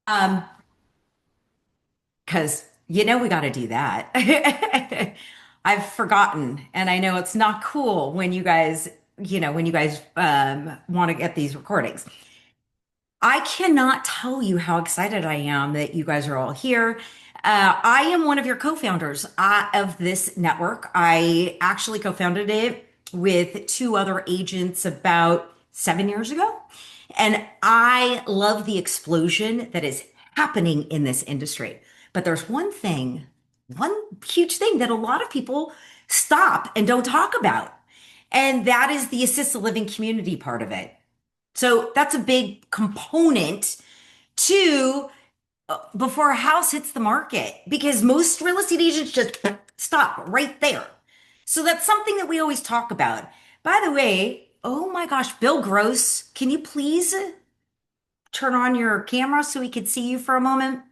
Um, because we got to do that. I've forgotten, and I know it's not cool when you guys want to get these recordings. I cannot tell you how excited I am that you guys are all here. I am one of your co-founders of this network. I actually co-founded it with two other agents about 7 years ago. And I love the explosion that is happening in this industry. But there's one huge thing that a lot of people stop and don't talk about. And that is the assisted living community part of it. So that's a big component to before a house hits the market because most real estate agents just stop right there. So that's something that we always talk about. By the way, oh my gosh, Bill Gross, can you please turn on your camera so we could see you for a moment?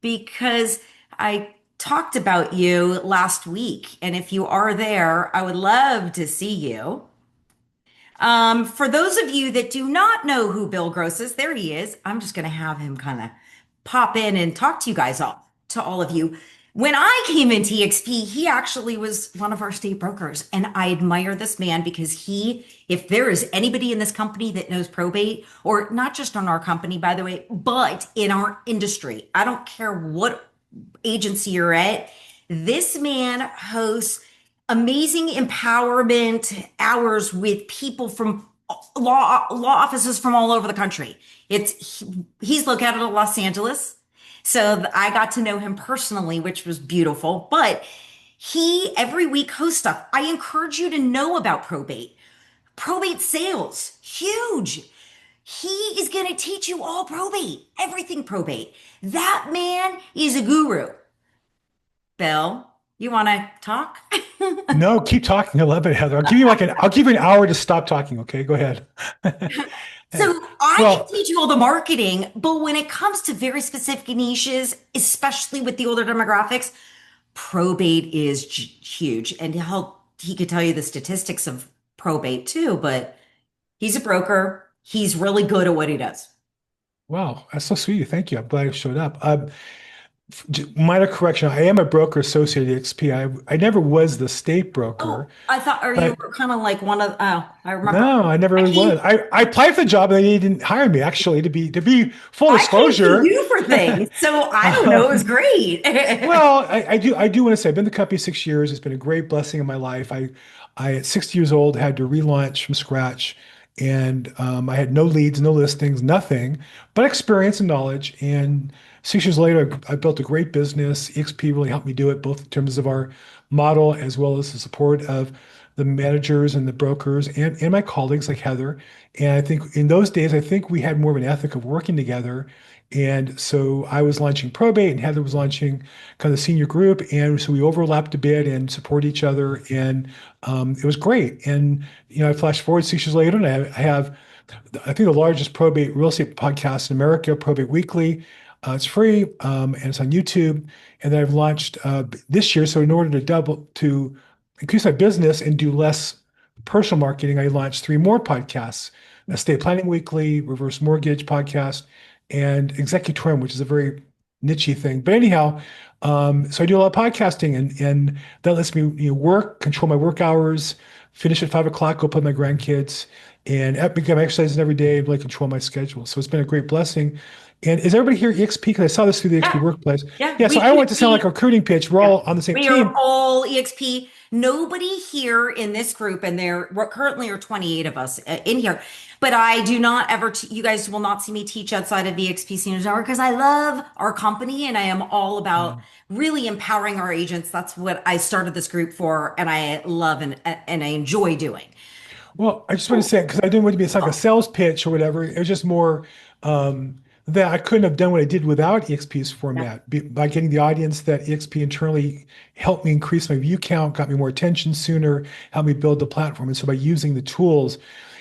Because I talked about you last week, and if you are there, I would love to see you. For those of you that do not know who Bill Gross is, there he is. I'm just going to have him kind of pop in and talk to you guys all of you. When I came into EXP, he actually was one of our state brokers, and I admire this man because if there is anybody in this company that knows probate, or not just on our company, by the way, but in our industry, I don't care what agency you're at, this man hosts amazing empowerment hours with people from law offices from all over the country. He's located in Los Angeles, so I got to know him personally, which was beautiful. But he every week hosts stuff. I encourage you to know about probate sales, huge. He is going to teach you all probate, everything probate. That man is a guru. Bill, you want to talk? No, keep talking. I love it, Heather. I'll give you an hour to stop talking. Okay, go ahead. So I can Well, teach you all the marketing, but when it comes to very specific niches, especially with the older demographics, probate is huge. And he could tell you the statistics of probate too, but he's a broker. He's really good at what he does. wow, that's so sweet. Thank you. I'm glad you showed up. Minor correction. I am a broker associated at XP. I never was the state broker, Oh, I thought, or you but were kind of like one of, oh, I remember. no, I never I really was. came, I applied for the job and they didn't hire me, actually, to be full I came to disclosure. you for things. So I don't know. It was great. Well, I do want to say I've been in the company 6 years. It's been a great blessing in my life. I at 60 years old had to relaunch from scratch, and I had no leads, no listings, nothing, but experience and knowledge. And 6 years later, I built a great business. EXP really helped me do it, both in terms of our model as well as the support of the managers and the brokers and my colleagues like Heather. And I think in those days, I think we had more of an ethic of working together. And so I was launching probate and Heather was launching kind of the senior group. And so we overlapped a bit and support each other. And it was great. And, I flash forward 6 years later and I have, I think, the largest probate real estate podcast in America, Probate Weekly. It's free and it's on YouTube. And then I've launched this year. So in order to increase my business and do less personal marketing, I launched three more podcasts: Estate Planning Weekly, Reverse Mortgage Podcast, and Executorium, which is a very nichey thing. But anyhow, so I do a lot of podcasting, and that lets me work, control my work hours, finish at 5 o'clock, go play with my grandkids, and become exercising every day, really control my schedule. So it's been a great blessing. And is everybody here EXP? Because I saw this through the EXP Yeah. Workplace. Yeah, Yeah, so I don't want it to sound like a recruiting pitch. We're yeah. all on the same We are team. all EXP. Nobody here in this group, and we're currently are 28 of us in here, but I do not ever, you guys will not see me teach outside of EXP Seniors Network because I love our company and I am all about really empowering our agents. That's what I started this group for, and I love and I enjoy doing. Well, I just want to say, because I didn't want it to be it's like a sales pitch or whatever. It was just more that I couldn't have done what I did without EXP's Yeah. format. By getting the audience that EXP internally helped me increase my view count, got me more attention sooner, helped me build the platform. And so by using the tools,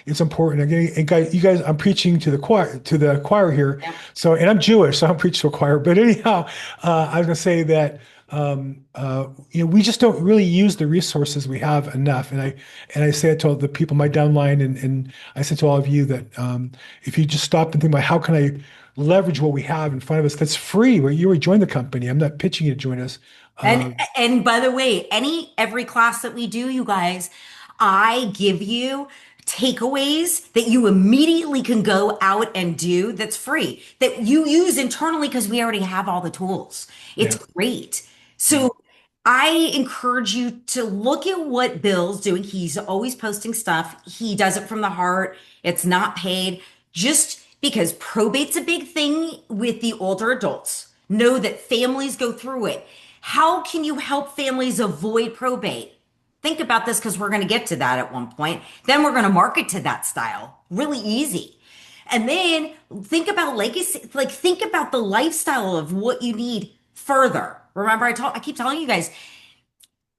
it's important. Again, and guys, you guys, I'm preaching to the choir here. Yeah. So, and I'm Jewish, so I'm preaching to a choir. But anyhow, I was gonna say that. we just don't really use the resources we have enough. And I say it to all the people in my downline, and I said to all of you that if you just stop and think about how can I leverage what we have in front of us that's free, where you already joined the company. I'm not pitching you to join us. And Uh, and by the way, every class that we do, you guys, I give you takeaways that you immediately can go out and do that's free that you use internally because we already have all the tools. It's yeah, great. yeah, So I encourage you to look at what Bill's doing. He's always posting stuff. He does it from the heart. It's not paid. Just because probate's a big thing with the older adults. Know that families go through it. How can you help families avoid probate? Think about this because we're going to get to that at one point. Then we're going to market to that style. Really easy. And then think about legacy, like think about the lifestyle of what you need further. Remember, I keep telling you guys,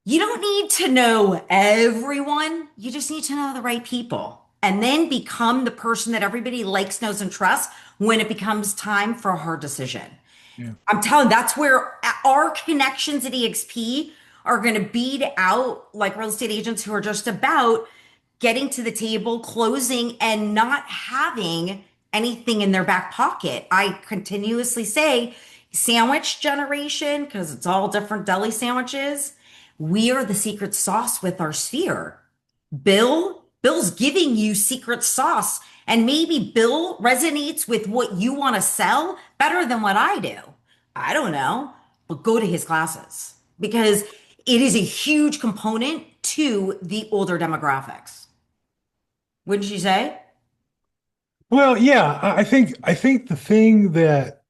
you don't need to know everyone. You just need to know the right people. And then become the person that everybody likes, knows, and trusts when it becomes time for a hard decision. yeah. I'm telling that's where our connections at EXP are going to beat out like real estate agents who are just about getting to the table, closing, and not having anything in their back pocket. I continuously say sandwich generation because it's all different deli sandwiches. We are the secret sauce with our sphere. Bill's giving you secret sauce, and maybe Bill resonates with what you want to sell better than what I do. I don't know, but go to his classes because it is a huge component to the older demographics. Wouldn't you say? Well, yeah, I think the thing that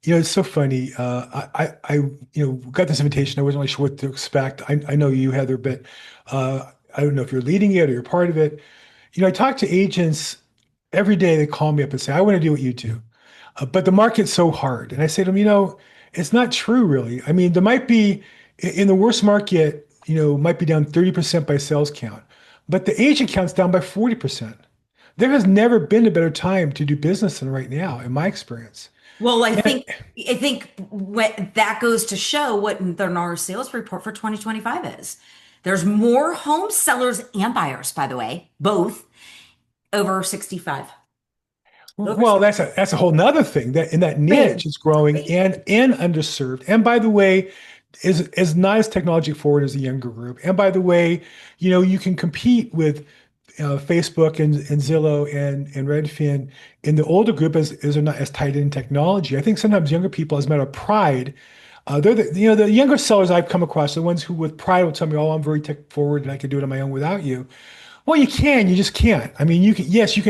it's so funny. Got this invitation. I wasn't really sure what to expect. I know you, Heather, but I don't know if you're leading it or you're part of it. I talk to agents every day. They call me up and say, "I want to do what you do," but the market's so hard. And I say to them, it's not true, really. I mean, there might be in the worst market, might be down 30% by sales count, but the agent count's down by 40%. There has never been a better time to do business than right now, in my experience. Well, And I think what that goes to show what the NAR sales report for 2025 is. There's more home sellers and buyers, by the way, both over 65. Over Well, that's a whole nother thing that in that niche Right. is growing Right. and underserved. And by the way, is not as technology forward as the younger group. And by the way, you can compete with Facebook and Zillow and Redfin in the older group as they're not as tied in technology. I think sometimes younger people, as a matter of pride, they're the younger sellers I've come across, the ones who with pride will tell me, "Oh, I'm very tech forward and I can do it on my own without you." Well, you can, you just can't. I mean, yes, you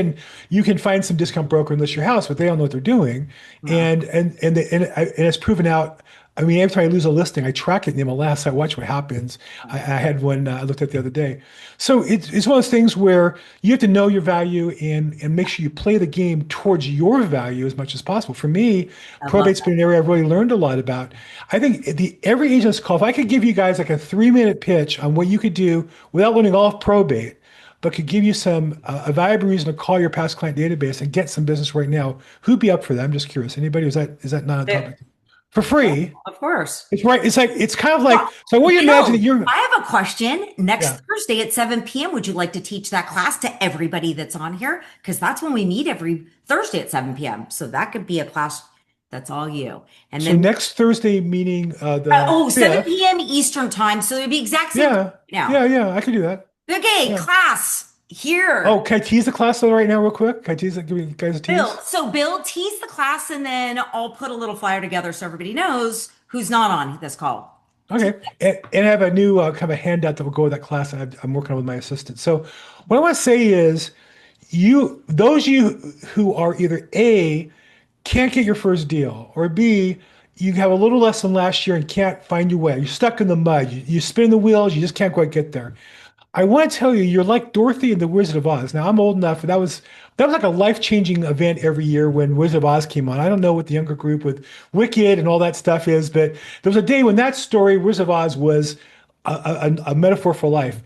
can find some discount broker and list your house, but they don't know what they're doing. Yeah. And it's proven out. I mean, every time I lose a listing, I track it in the MLS. I watch what happens. I had one I looked at the other day. So it's one of those things where you have to know your value and make sure you play the game towards your value as much as possible. For me, I love probate's been an area I've really learned a lot about. I think every agent's call, if I could give you guys like a 3-minute pitch on what you could do without learning all of probate, but could give you a valuable reason to call your past client database and get some business right now, who'd be up for that? I'm just curious. Anybody? Is that not on it. topic? For free. Of course. It's right. It's kind of like, Well, so I want you to imagine that Bill, you're, I have a question. yeah. Next Thursday at 7 p.m., would you like to teach that class to everybody that's on here? Because that's when we meet every Thursday at 7 p.m. So that could be a class that's all you. And So then, next Thursday meeting, the oh, 5th. 7 p.m. Eastern time. So it'd be exact same time Yeah. now. Yeah. Yeah. I could do that. Okay, Yeah. class Oh, here. can I tease the class though right now real quick? Can I tease it? Give you guys a Bill. tease? So Bill, tease the class and then I'll put a little flyer together so everybody knows who's not on this call. Tease Okay. And I have a new kind of a handout that will go with that class that I'm working on with my assistant. So what I want to say is those of you who are either A, can't get your first deal, or B, you have a little less than last year and can't find your way. You're stuck in the mud. You spin the wheels, you just can't quite get there. I want to tell you, you're like Dorothy and the Wizard of Oz. Now I'm old enough, and that was like a life-changing event every year when Wizard of Oz came on. I don't know what the younger group with Wicked and all that stuff is, but there was a day when that story, Wizard of Oz, was a metaphor for life.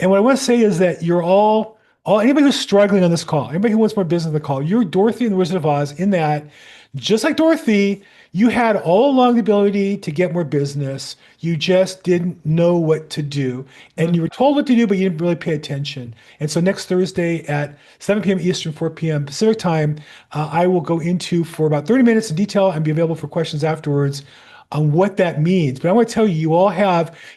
And what I want to say is that you're all anybody who's struggling on this call, anybody who wants more business on the call, you're Dorothy and the Wizard of Oz in that, just like Dorothy, You had all along the ability to get more business. You just didn't know what to do. And you were told what to do, but you didn't really pay attention. And so next Thursday at 7 p.m. Eastern, 4 p.m. Pacific time, I will go into for about 30 minutes in detail and be available for questions afterwards on what that means. But I want to tell you,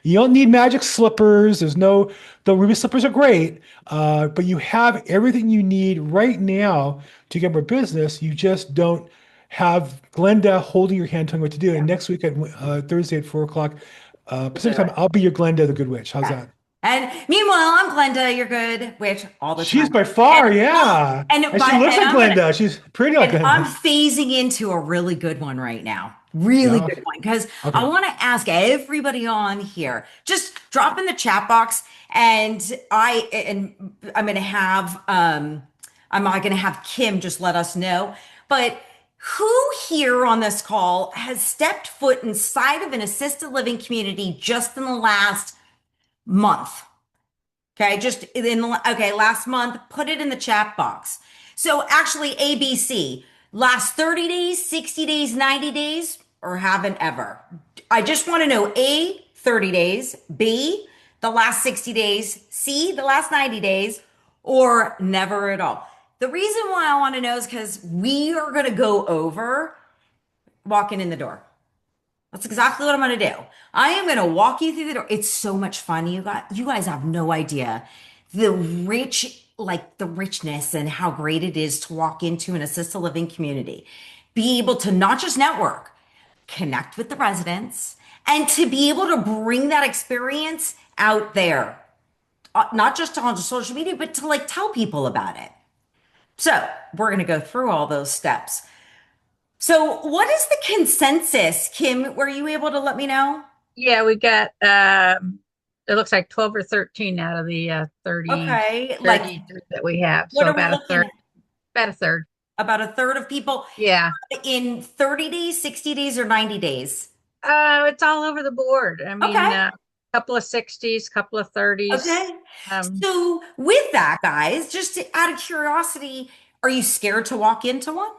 you don't need magic slippers. The ruby slippers are great, but you have everything you need right now to get more business. You just don't have Glenda holding your hand, telling you what to do. And next week at Thursday at 4 o'clock Pacific time, I'll be your Glenda, the Good Witch. How's Yeah. that? And meanwhile, I'm Glenda, you're good, which all the She's time. by And far, well, yeah. And she looks and like Glenda. She's pretty like I'm Glenda. phasing into a really good one right now. Really Yeah. good Okay. one. Because I Okay. want to ask everybody on here, just drop in the chat box and I'm gonna have I'm not gonna have Kim just let us know. But who here on this call has stepped foot inside of an assisted living community just in the last month? Okay, last month, put it in the chat box. So actually, ABC, last 30 days, 60 days, 90 days, or haven't ever. I just want to know A, 30 days, B, the last 60 days, C, the last 90 days, or never at all. The reason why I want to know is because we are going to go over walking in the door. That's exactly what I'm going to do. I am going to walk you through the door. It's so much fun. You guys have no idea the richness and how great it is to walk into an assisted living community. Be able to not just network, connect with the residents, and to be able to bring that experience out there, not just on social media, but to like tell people about it. So we're going to go through all those steps. So, what is the consensus, Kim? Were you able to let me know? Yeah, we got it looks like 12 or 13 out of the 30, Okay, like 33 that we have. what So are we looking at? about a third. About a third of people Yeah. in 30 days, 60 days, or 90 days? It's all over the board. I mean, Okay, couple of 60s, couple of 30s. okay. Um, So, with that, guys, out of curiosity, are you scared to walk into one?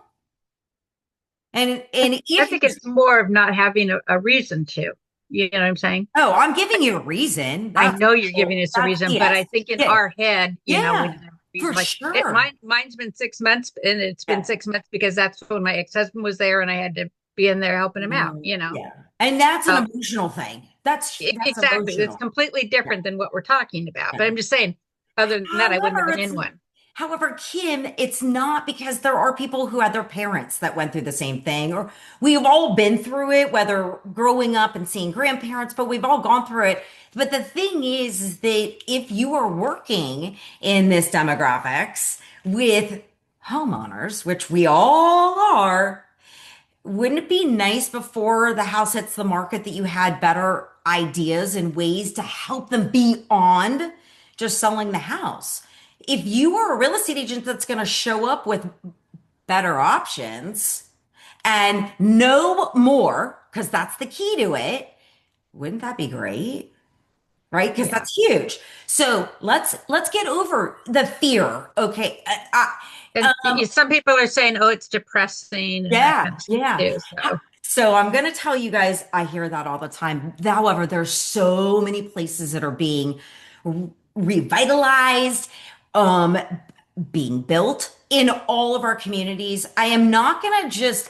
And I if think you're, it's more of not having a reason to. You know what I'm saying? oh, I'm giving you a reason. I That's know you're giving cool. us a That's reason, but yes, I think in yes, our head, we yeah, didn't have a for reason. Like sure. mine's been 6 months, and it's been Yeah. 6 months because that's when my ex-husband was there, and I had to be in there helping him out. Yeah. And that's an Uh, emotional thing. That's exactly. It's emotional. completely Yeah. different than what we're talking about. But Yeah. I'm just saying, other than that, I wouldn't have However, been it's in one. however, Kim, it's not because there are people who had their parents that went through the same thing, or we've all been through it, whether growing up and seeing grandparents, but we've all gone through it. But the thing is that if you are working in this demographics with homeowners, which we all are, wouldn't it be nice before the house hits the market that you had better ideas and ways to help them beyond just selling the house? If you are a real estate agent that's going to show up with better options and know more, because that's the key to it, wouldn't that be great? Right? Because Yeah. that's huge. So let's get over the fear. Okay. And some people are saying, oh, it's depressing and that Yeah, kind of stuff yeah. too. So So I'm going to tell you guys, I hear that all the time. However, there's so many places that are being revitalized, um, being built in all of our communities. I am not going to just,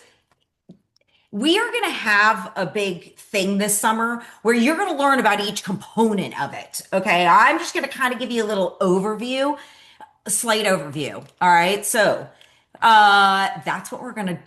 we are going to have a big thing this summer where you're going to learn about each component of it. Okay. I'm just going to kind of give you a little overview, a slight overview. All right. So that's what we're gonna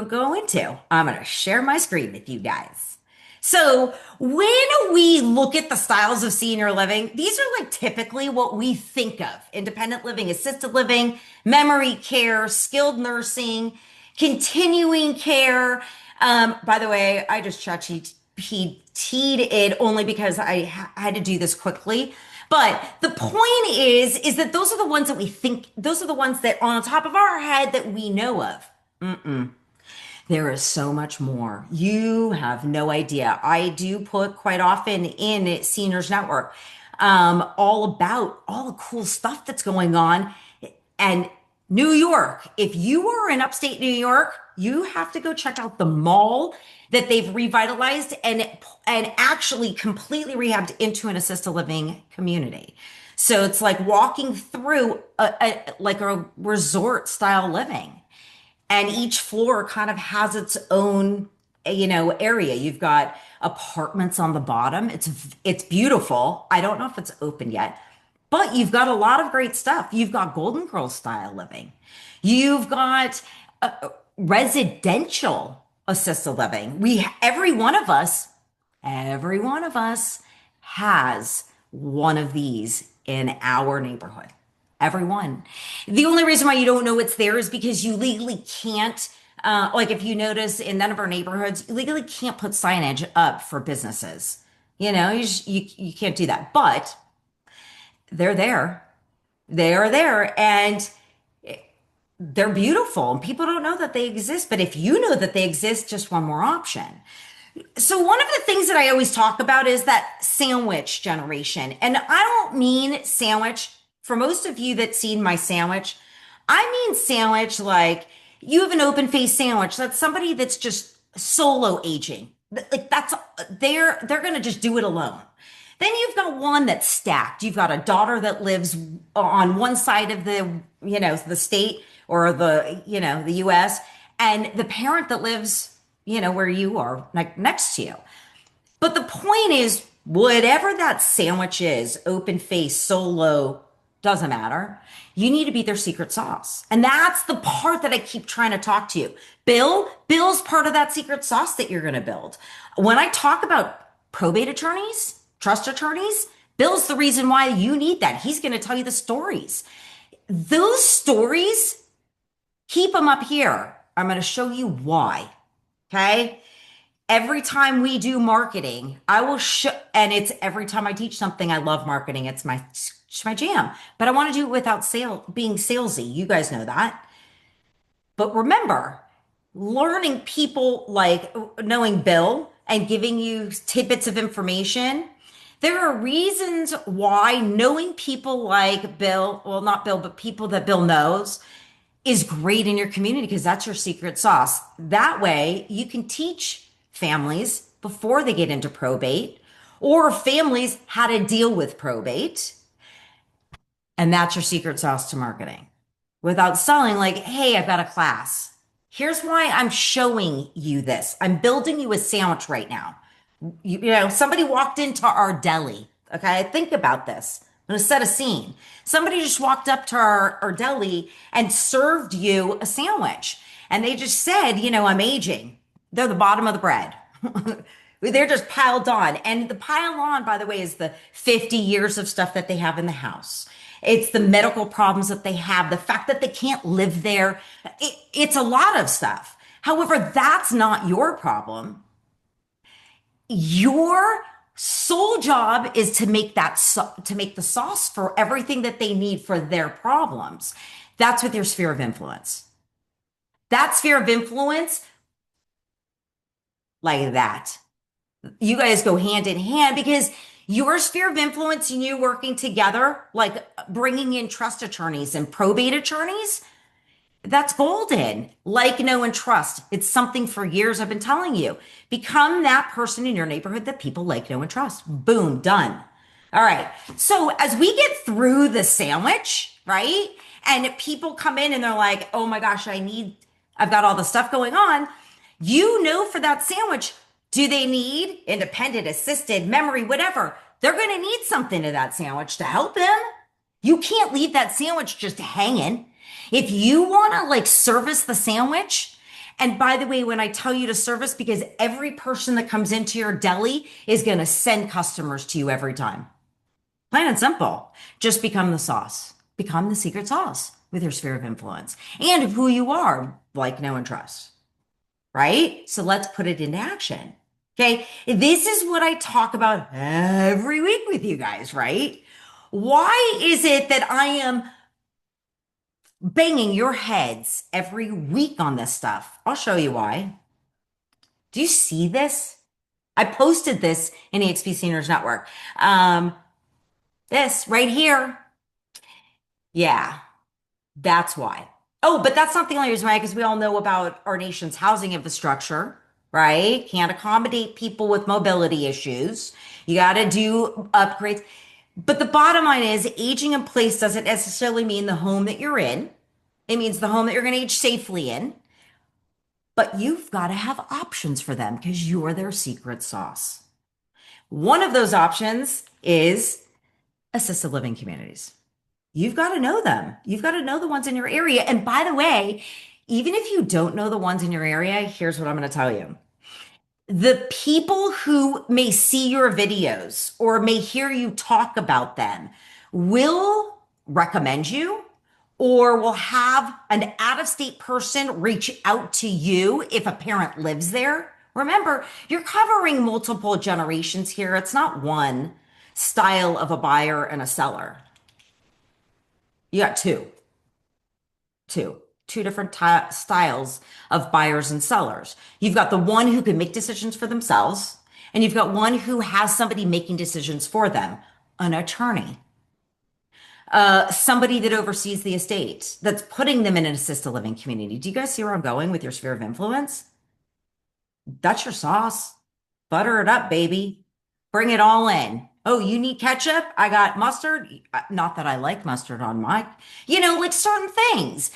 go into. I'm gonna share my screen with you guys. So when we look at the styles of senior living, these are like typically what we think of: independent living, assisted living, memory care, skilled nursing, continuing care. By the way, I just ChatGPT'd it only because I had to do this quickly. But the point is that those are the ones that we think, those are the ones that on top of our head that we know of. There is so much more. You have no idea. I do put quite often in Seniors Network, all about all the cool stuff that's going on. And New York. If you are in upstate New York, you have to go check out the mall that they've revitalized and actually completely rehabbed into an assisted living community. So it's like walking through like a resort style living, and each floor kind of has its own area. You've got apartments on the bottom. It's beautiful. I don't know if it's open yet, but you've got a lot of great stuff. You've got Golden Girls style living. You've got residential assisted living. We every one of us has one of these in our neighborhood. Everyone. The only reason why you don't know it's there is because you legally can't, like if you notice in none of our neighborhoods, you legally can't put signage up for businesses. You can't do that. But they're there. They are there and they're beautiful. And people don't know that they exist. But if you know that they exist, just one more option. So one of the things that I always talk about is that sandwich generation. And I don't mean sandwich for most of you that seen my sandwich. I mean sandwich like you have an open face sandwich. That's somebody that's just solo aging. Like that's they're going to just do it alone. Then you've got one that's stacked. You've got a daughter that lives on one side of the state or the US, and the parent that lives, where you are, like next to you. But the point is, whatever that sandwich is, open face, solo, doesn't matter. You need to be their secret sauce. And that's the part that I keep trying to talk to you. Bill's part of that secret sauce that you're going to build. When I talk about probate attorneys, trust attorneys, Bill's the reason why you need that. He's going to tell you the stories. Those stories, keep them up here. I'm going to show you why. Okay. Every time we do marketing, I will show, and it's every time I teach something, I love marketing. It's my jam, but I want to do it without being salesy. You guys know that. But remember, learning people like knowing Bill and giving you tidbits of information. There are reasons why knowing people like Bill, well, not Bill, but people that Bill knows is great in your community because that's your secret sauce. That way you can teach families before they get into probate or families how to deal with probate. And that's your secret sauce to marketing without selling like, hey, I've got a class. Here's why I'm showing you this. I'm building you a sandwich right now. Somebody walked into our deli. Okay, think about this. I'm going to set a scene. Somebody just walked up to our deli and served you a sandwich. And they just said, I'm aging. They're the bottom of the bread. They're just piled on. And the pile on, by the way, is the 50 years of stuff that they have in the house. It's the medical problems that they have, the fact that they can't live there. It's a lot of stuff. However, that's not your problem. Your sole job is to make to make the sauce for everything that they need for their problems. That's with your sphere of influence. That sphere of influence, like that. You guys go hand in hand because your sphere of influence and you working together, like bringing in trust attorneys and probate attorneys, that's golden. Like, know, and trust. It's something for years I've been telling you. Become that person in your neighborhood that people like, know, and trust. Boom, done. All right. So as we get through the sandwich, right? And people come in and they're like, oh my gosh, I've got all the stuff going on. For that sandwich, do they need independent, assisted, memory, whatever? They're going to need something to that sandwich to help them. You can't leave that sandwich just hanging. If you want to like service the sandwich, and by the way, when I tell you to service, because every person that comes into your deli is going to send customers to you every time. Plain and simple. Just become the sauce. Become the secret sauce with your sphere of influence and who you are, like, know, and trust. Right? So let's put it into action. Okay. This is what I talk about every week with you guys, right? Why is it that I am banging your heads every week on this stuff? I'll show you why. Do you see this? I posted this in EXP Seniors Network. This right here. Yeah, that's why. Oh, but that's not the only reason why, because we all know about our nation's housing infrastructure, right? Can't accommodate people with mobility issues. You got to do upgrades. But the bottom line is, aging in place doesn't necessarily mean the home that you're in. It means the home that you're going to age safely in. But you've got to have options for them because you're their secret sauce. One of those options is assisted living communities. You've got to know them. You've got to know the ones in your area. And by the way, even if you don't know the ones in your area, here's what I'm going to tell you. The people who may see your videos or may hear you talk about them will recommend you or will have an out of state person reach out to you if a parent lives there. Remember, you're covering multiple generations here. It's not one style of a buyer and a seller. You got two, two different styles of buyers and sellers. You've got the one who can make decisions for themselves, and you've got one who has somebody making decisions for them, an attorney, somebody that oversees the estate, that's putting them in an assisted living community. Do you guys see where I'm going with your sphere of influence? That's your sauce. Butter it up, baby. Bring it all in. Oh, you need ketchup? I got mustard. Not that I like mustard on my, like certain things.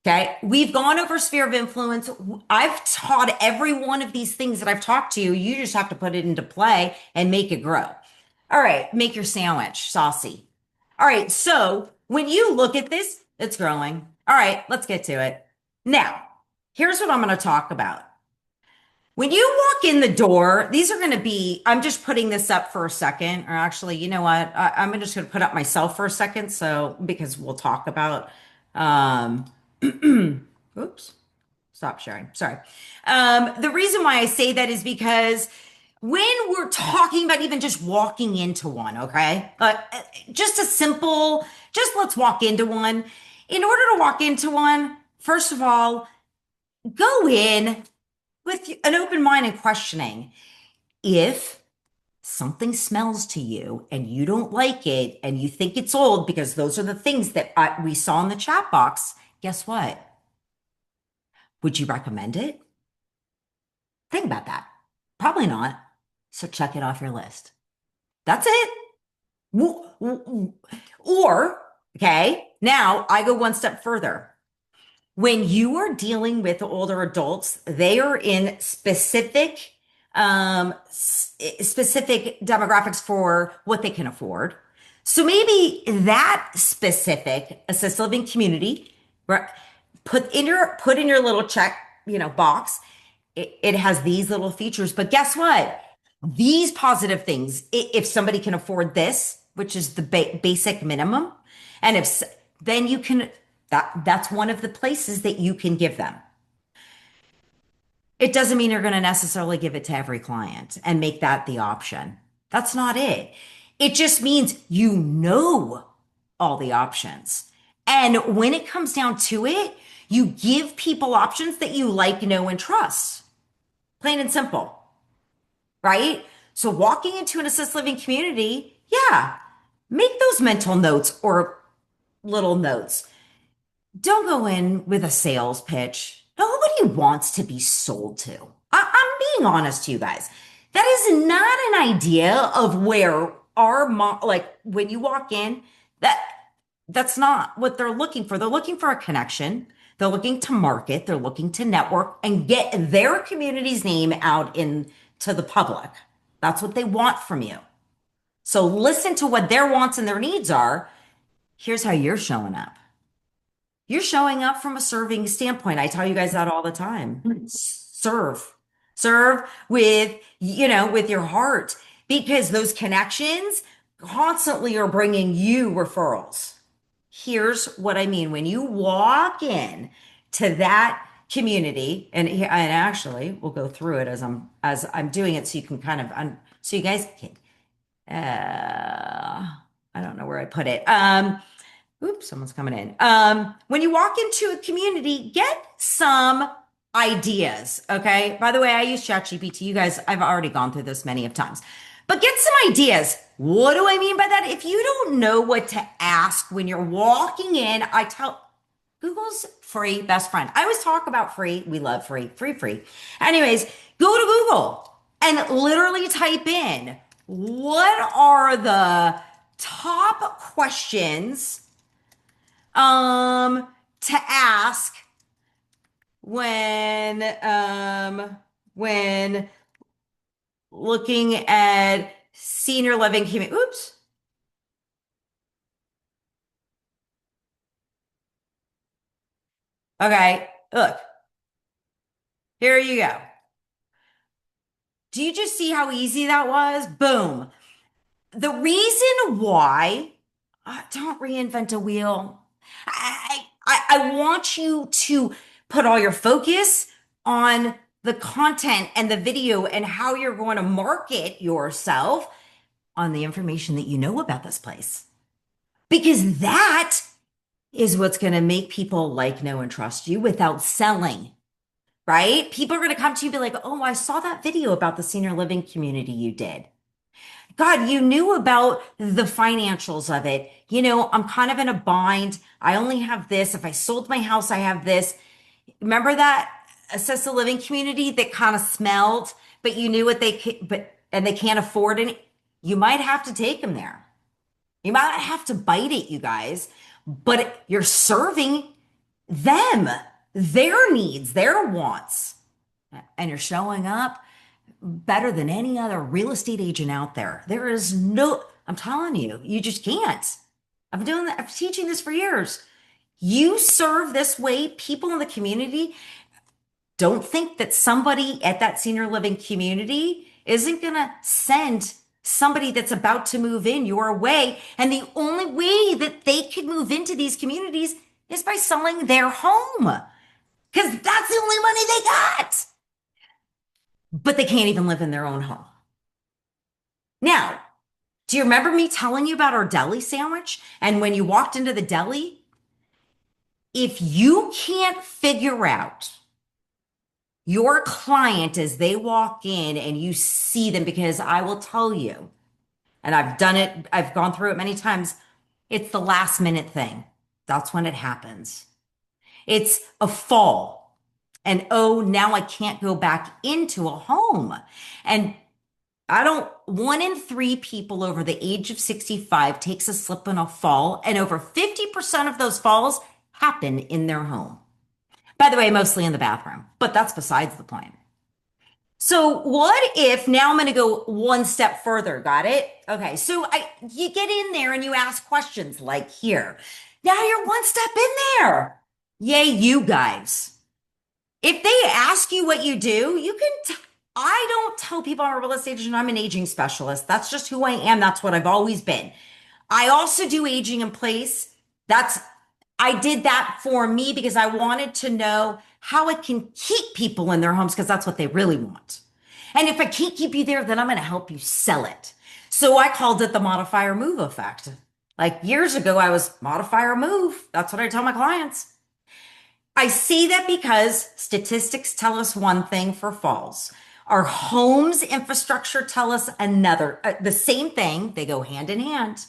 Okay. We've gone over sphere of influence. I've taught every one of these things that I've talked to you. You just have to put it into play and make it grow. All right. Make your sandwich saucy. All right. So when you look at this, it's growing. All right. Let's get to it. Now, here's what I'm going to talk about. When you walk in the door, these are going to be, I'm just putting this up for a second, or actually, you know what? I'm just going to put up myself for a second. So, because we'll talk about, um, oops, stop sharing. Sorry. The reason why I say that is because when we're talking about even just walking into one, okay? Just a simple, just let's walk into one. In order to walk into one, first of all, go in with an open mind and questioning. If something smells to you and you don't like it and you think it's old, because those are the things that we saw in the chat box, guess what? Would you recommend it? Think about that. Probably not. So check it off your list. That's it. Or, okay, now I go one step further. When you are dealing with older adults, they are in specific demographics for what they can afford. So maybe that specific assisted living community, right, put in your little check, box. It has these little features, but guess what? These positive things, if somebody can afford this, which is the basic minimum, and then you can, that's one of the places that you can give them. It doesn't mean you're going to necessarily give it to every client and make that the option. That's not it. It just means you know all the options. And when it comes down to it, you give people options that you like, know, and trust. Plain and simple, right? So walking into an assisted living community, yeah, make those mental notes or little notes. Don't go in with a sales pitch. Nobody wants to be sold to. I'm being honest to you guys. That is not an idea of where our mom, like when you walk in, that's not what they're looking for. They're looking for a connection. They're looking to market. They're looking to network and get their community's name out into the public. That's what they want from you. So listen to what their wants and their needs are. Here's how you're showing up. You're showing up from a serving standpoint. I tell you guys that all the time. Serve. Serve with your heart because those connections constantly are bringing you referrals. Here's what I mean. When you walk in to that community, and actually we'll go through it as I'm doing it so you can kind of so you guys can I don't know where I put it. Oops, someone's coming in. When you walk into a community, get some ideas. Okay. By the way, I use ChatGPT. You guys, I've already gone through this many of times, but get some ideas. What do I mean by that? If you don't know what to ask when you're walking in, Google's free best friend. I always talk about free. We love free, free, free. Anyways, go to Google and literally type in what are the top questions to ask when when looking at senior living community. Oops. Okay. Look, here you go. Do you just see how easy that was? Boom. The reason why, don't reinvent a wheel. I want you to put all your focus on the content and the video and how you're going to market yourself on the information that you know about this place. Because that is what's going to make people like, know, and trust you without selling, right? People are going to come to you and be like, oh, I saw that video about the senior living community you did. God, you knew about the financials of it. I'm kind of in a bind. I only have this. If I sold my house, I have this. Remember that assisted living community that kind of smelled, but you knew what and they can't afford it. You might have to take them there. You might have to bite it, you guys, but you're serving them, their needs, their wants, and you're showing up better than any other real estate agent out there. There is no, I'm telling you, you just can't. I've been doing that, I'm teaching this for years. You serve this way, people in the community don't think that somebody at that senior living community isn't going to send somebody that's about to move in your way. And the only way that they can move into these communities is by selling their home because that's the only money they got. But they can't even live in their own home. Now, do you remember me telling you about our deli sandwich? And when you walked into the deli, if you can't figure out your client as they walk in and you see them, because I will tell you, and I've done it, I've gone through it many times, it's the last minute thing. That's when it happens. It's a fall. And oh, now I can't go back into a home. And I don't, 1 in 3 people over the age of 65 takes a slip and a fall, and over 50% of those falls happen in their home. By the way, mostly in the bathroom, but that's besides the point. So what if now I'm going to go one step further? Got it? Okay. So you get in there and you ask questions like here. Now you're one step in there. Yay, you guys. If they ask you what you do, I don't tell people I'm a real estate agent, I'm an aging specialist. That's just who I am. That's what I've always been. I also do aging in place. I did that for me because I wanted to know how I can keep people in their homes because that's what they really want. And if I can't keep you there, then I'm going to help you sell it. So I called it the modifier move effect. Like years ago, I was modifier move. That's what I tell my clients. I say that because statistics tell us one thing for falls. Our homes infrastructure tell us another, the same thing. They go hand in hand.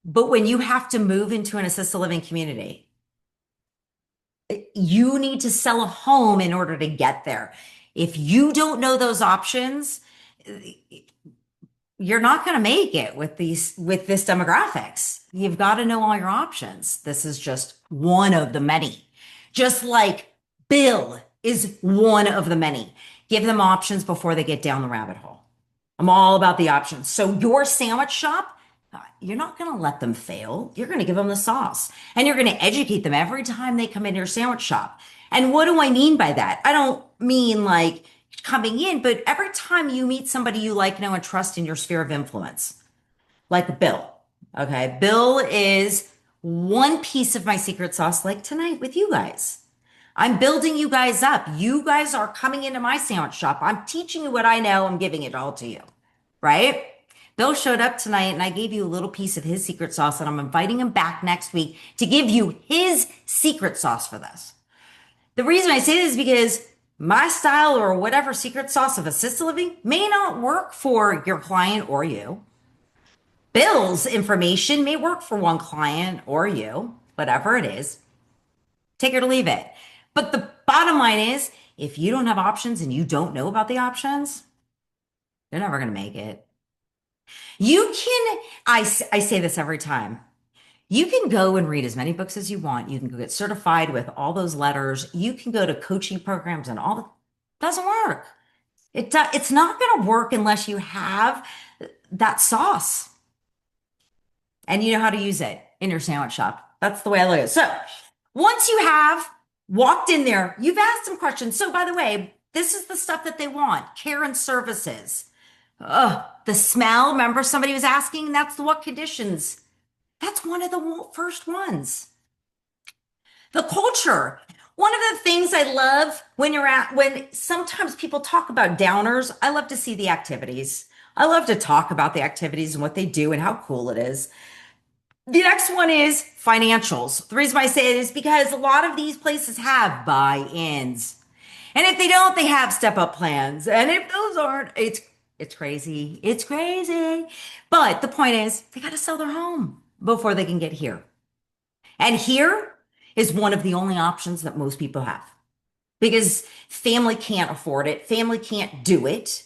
But when you have to move into an assisted living community, you need to sell a home in order to get there. If you don't know those options, you're not going to make it with this demographics. You've got to know all your options. This is just one of the many. Just like Bill is one of the many. Give them options before they get down the rabbit hole. I'm all about the options. So your sandwich shop, you're not going to let them fail. You're going to give them the sauce and you're going to educate them every time they come into your sandwich shop. And what do I mean by that? I don't mean like coming in, but every time you meet somebody you like, know, and trust in your sphere of influence, like Bill. Okay. Bill is one piece of my secret sauce, like tonight with you guys. I'm building you guys up. You guys are coming into my sandwich shop. I'm teaching you what I know. I'm giving it all to you. Right? Bill showed up tonight and I gave you a little piece of his secret sauce, and I'm inviting him back next week to give you his secret sauce for this. The reason I say this is because my style or whatever secret sauce of assisted living may not work for your client or you. Bill's information may work for one client or you, whatever it is. Take it or leave it. But the bottom line is, if you don't have options and you don't know about the options, you're never going to make it. You can, I say this every time. You can go and read as many books as you want. You can go get certified with all those letters. You can go to coaching programs and all that. Doesn't work. It's not going to work unless you have that sauce and you know how to use it in your sandwich shop. That's the way I look at it. So once you have walked in there, you've asked some questions. So by the way, this is the stuff that they want, care and services. Ugh, the smell. Remember somebody was asking, that's the what conditions. That's one of the first ones. The culture. One of the things I love when sometimes people talk about downers, I love to see the activities. I love to talk about the activities and what they do and how cool it is. The next one is financials. The reason why I say it is because a lot of these places have buy-ins. And if they don't, they have step-up plans. And if those aren't, it's crazy. It's crazy. But the point is, they got to sell their home before they can get here. And here is one of the only options that most people have because family can't afford it. Family can't do it.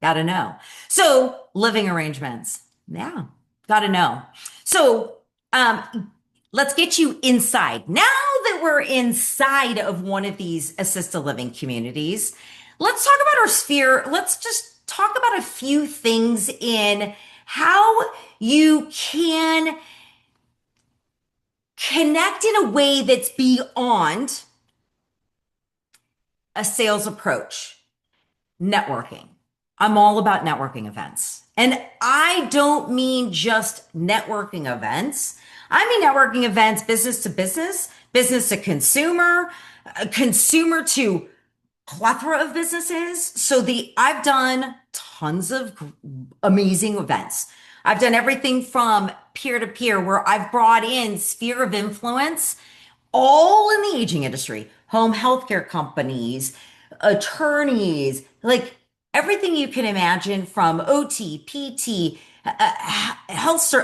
Gotta know. So living arrangements. Yeah, gotta know. So let's get you inside. Now that we're inside of one of these assisted living communities, let's talk about our sphere. Let's just talk about a few things in how you can connect in a way that's beyond a sales approach. Networking. I'm all about networking events. And I don't mean just networking events. I mean networking events, business to consumer, consumer to plethora of businesses. So I've done tons of amazing events. I've done everything from peer to peer where I've brought in sphere of influence all in the aging industry, home healthcare companies, attorneys, like everything you can imagine from OT, PT,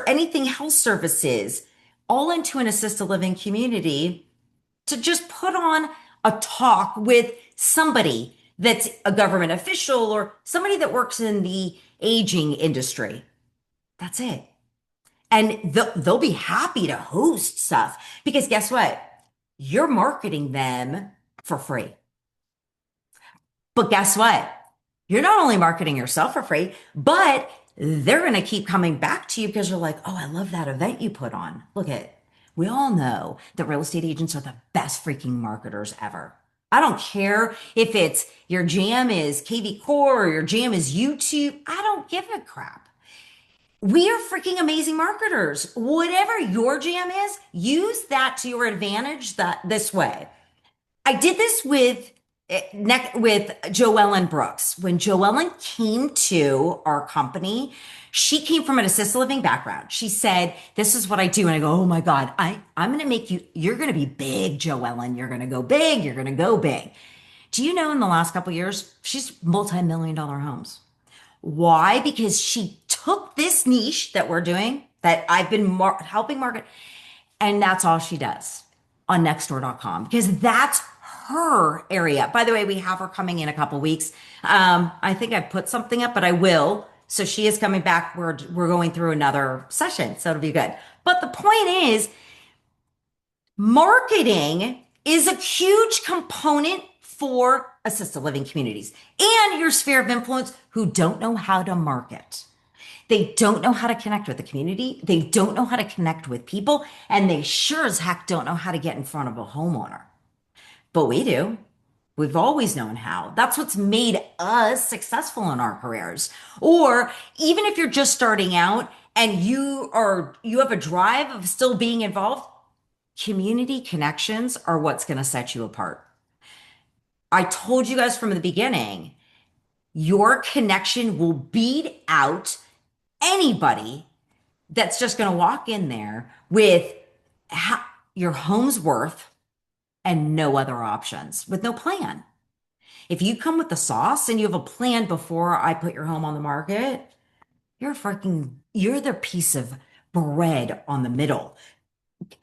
anything health services, all into an assisted living community to just put on a talk with somebody that's a government official or somebody that works in the aging industry. That's it. And they'll be happy to host stuff because guess what? You're marketing them for free. But guess what? You're not only marketing yourself for free, but they're going to keep coming back to you because you're like, oh, I love that event you put on. Look at, we all know that real estate agents are the best freaking marketers ever. I don't care if it's your jam is KV Core or your jam is YouTube. I don't give a crap. We are freaking amazing marketers. Whatever your jam is, use that to your advantage this way. I did this with Joellen Brooks. When Joellen came to our company, she came from an assisted living background. She said, "This is what I do." And I go, "Oh my God, I'm going to make you, you're going to be big, Joellen. You're going to go big. You're going to go big." Do you know in the last couple of years, she's multi-million dollar homes. Why? Because she took this niche that we're doing, that I've been helping market, and that's all she does on nextdoor.com because that's her area. By the way, we have her coming in a couple weeks. I think I put something up, but I will. So she is coming back. We're going through another session, so it'll be good. But the point is, marketing is a huge component for assisted living communities and your sphere of influence who don't know how to market. They don't know how to connect with the community. They don't know how to connect with people. And they sure as heck don't know how to get in front of a homeowner. But we do. We've always known how. That's what's made us successful in our careers. Or even if you're just starting out and you have a drive of still being involved, community connections are what's going to set you apart. I told you guys from the beginning, your connection will beat out anybody that's just going to walk in there with your home's worth and no other options with no plan. If you come with the sauce and you have a plan before I put your home on the market, you're the piece of bread on the middle.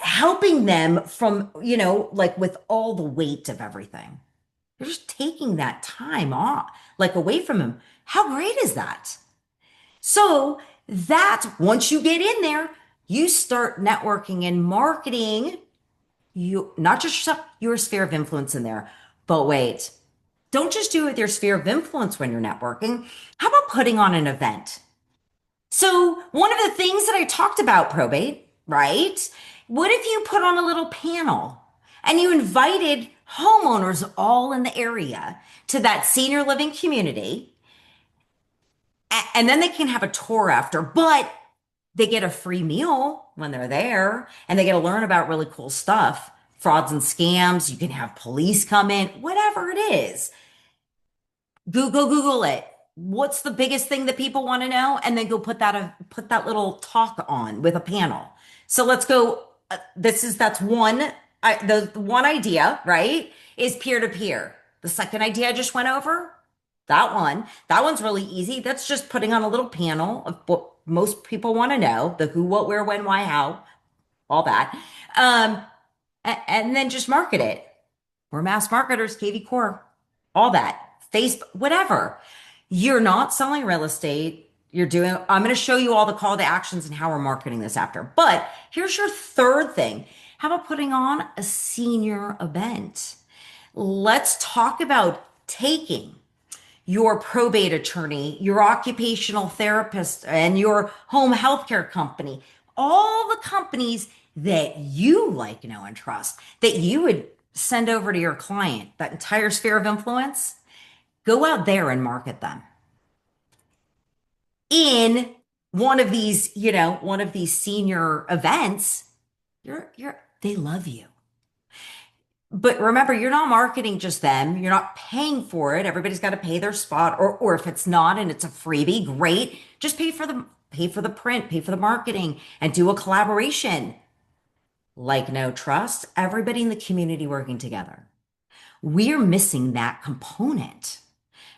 helping them from, like with all the weight of everything. You're just taking that time off, like away from them. How great is that? So that once you get in there, you start networking and marketing you, not just yourself, your sphere of influence in there. But wait, don't just do it with your sphere of influence when you're networking. How about putting on an event? So, one of the things that I talked about probate, right? What if you put on a little panel and you invited homeowners all in the area to that senior living community, and then they can have a tour after, but they get a free meal when they're there and they get to learn about really cool stuff, frauds and scams. You can have police come in, whatever it is. Google it. What's the biggest thing that people want to know? And then go put that little talk on with a panel. So let's go. That's one. The one idea, right, is peer to peer. The second idea I just went over, that one's really easy. That's just putting on a little panel of what most people want to know: the who, what, where, when, why, how, all that. Um, and then just market it. We're mass marketers, KV Core, all that, Facebook, whatever. You're not selling real estate. You're doing, I'm going to show you all the call to actions and how we're marketing this after. But here's your third thing. How about putting on a senior event? Let's talk about taking your probate attorney, your occupational therapist, and your home healthcare company, all the companies that you like, know, and trust, that you would send over to your client, that entire sphere of influence, go out there and market them in one of these senior events. They love you. But remember, you're not marketing just them. You're not paying for it. Everybody's got to pay their spot, or if it's not and it's a freebie, great. Just pay for the print, pay for the marketing, and do a collaboration. Like no trust, everybody in the community working together. We're missing that component.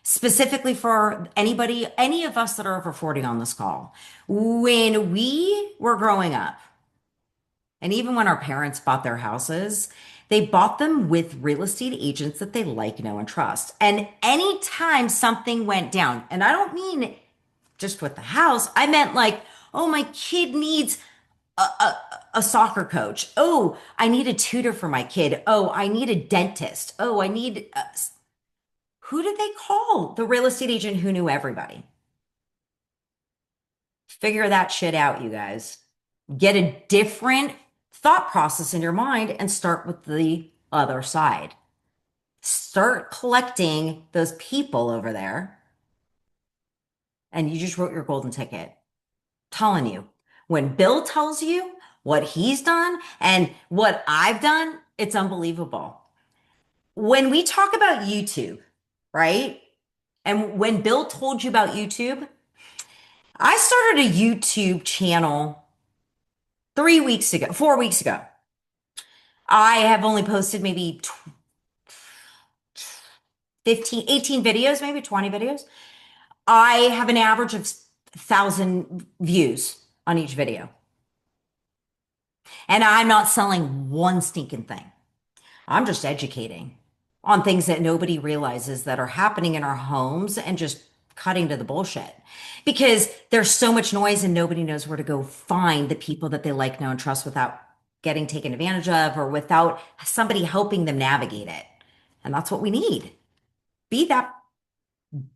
Specifically for anybody, any of us that are over 40 on this call. When we were growing up, and even when our parents bought their houses, they bought them with real estate agents that they like, know, and trust. And anytime something went down, and I don't mean just with the house, I meant like, oh, my kid needs a soccer coach. Oh, I need a tutor for my kid. Oh, I need a dentist. Oh, I need, who did they call? The real estate agent who knew everybody. Figure that shit out, you guys. Get a different thought process in your mind and start with the other side. Start collecting those people over there, and you just wrote your golden ticket. Telling you, when Bill tells you what he's done and what I've done, it's unbelievable. When we talk about YouTube, right? And when Bill told you about YouTube, I started a YouTube channel 3 weeks ago, 4 weeks ago. I have only posted maybe 15, 18 videos, maybe 20 videos. I have an average of 1,000 views on each video. And I'm not selling one stinking thing. I'm just educating on things that nobody realizes that are happening in our homes and just cutting to the bullshit. Because there's so much noise and nobody knows where to go find the people that they like, know, and trust without getting taken advantage of or without somebody helping them navigate it. And that's what we need. Be that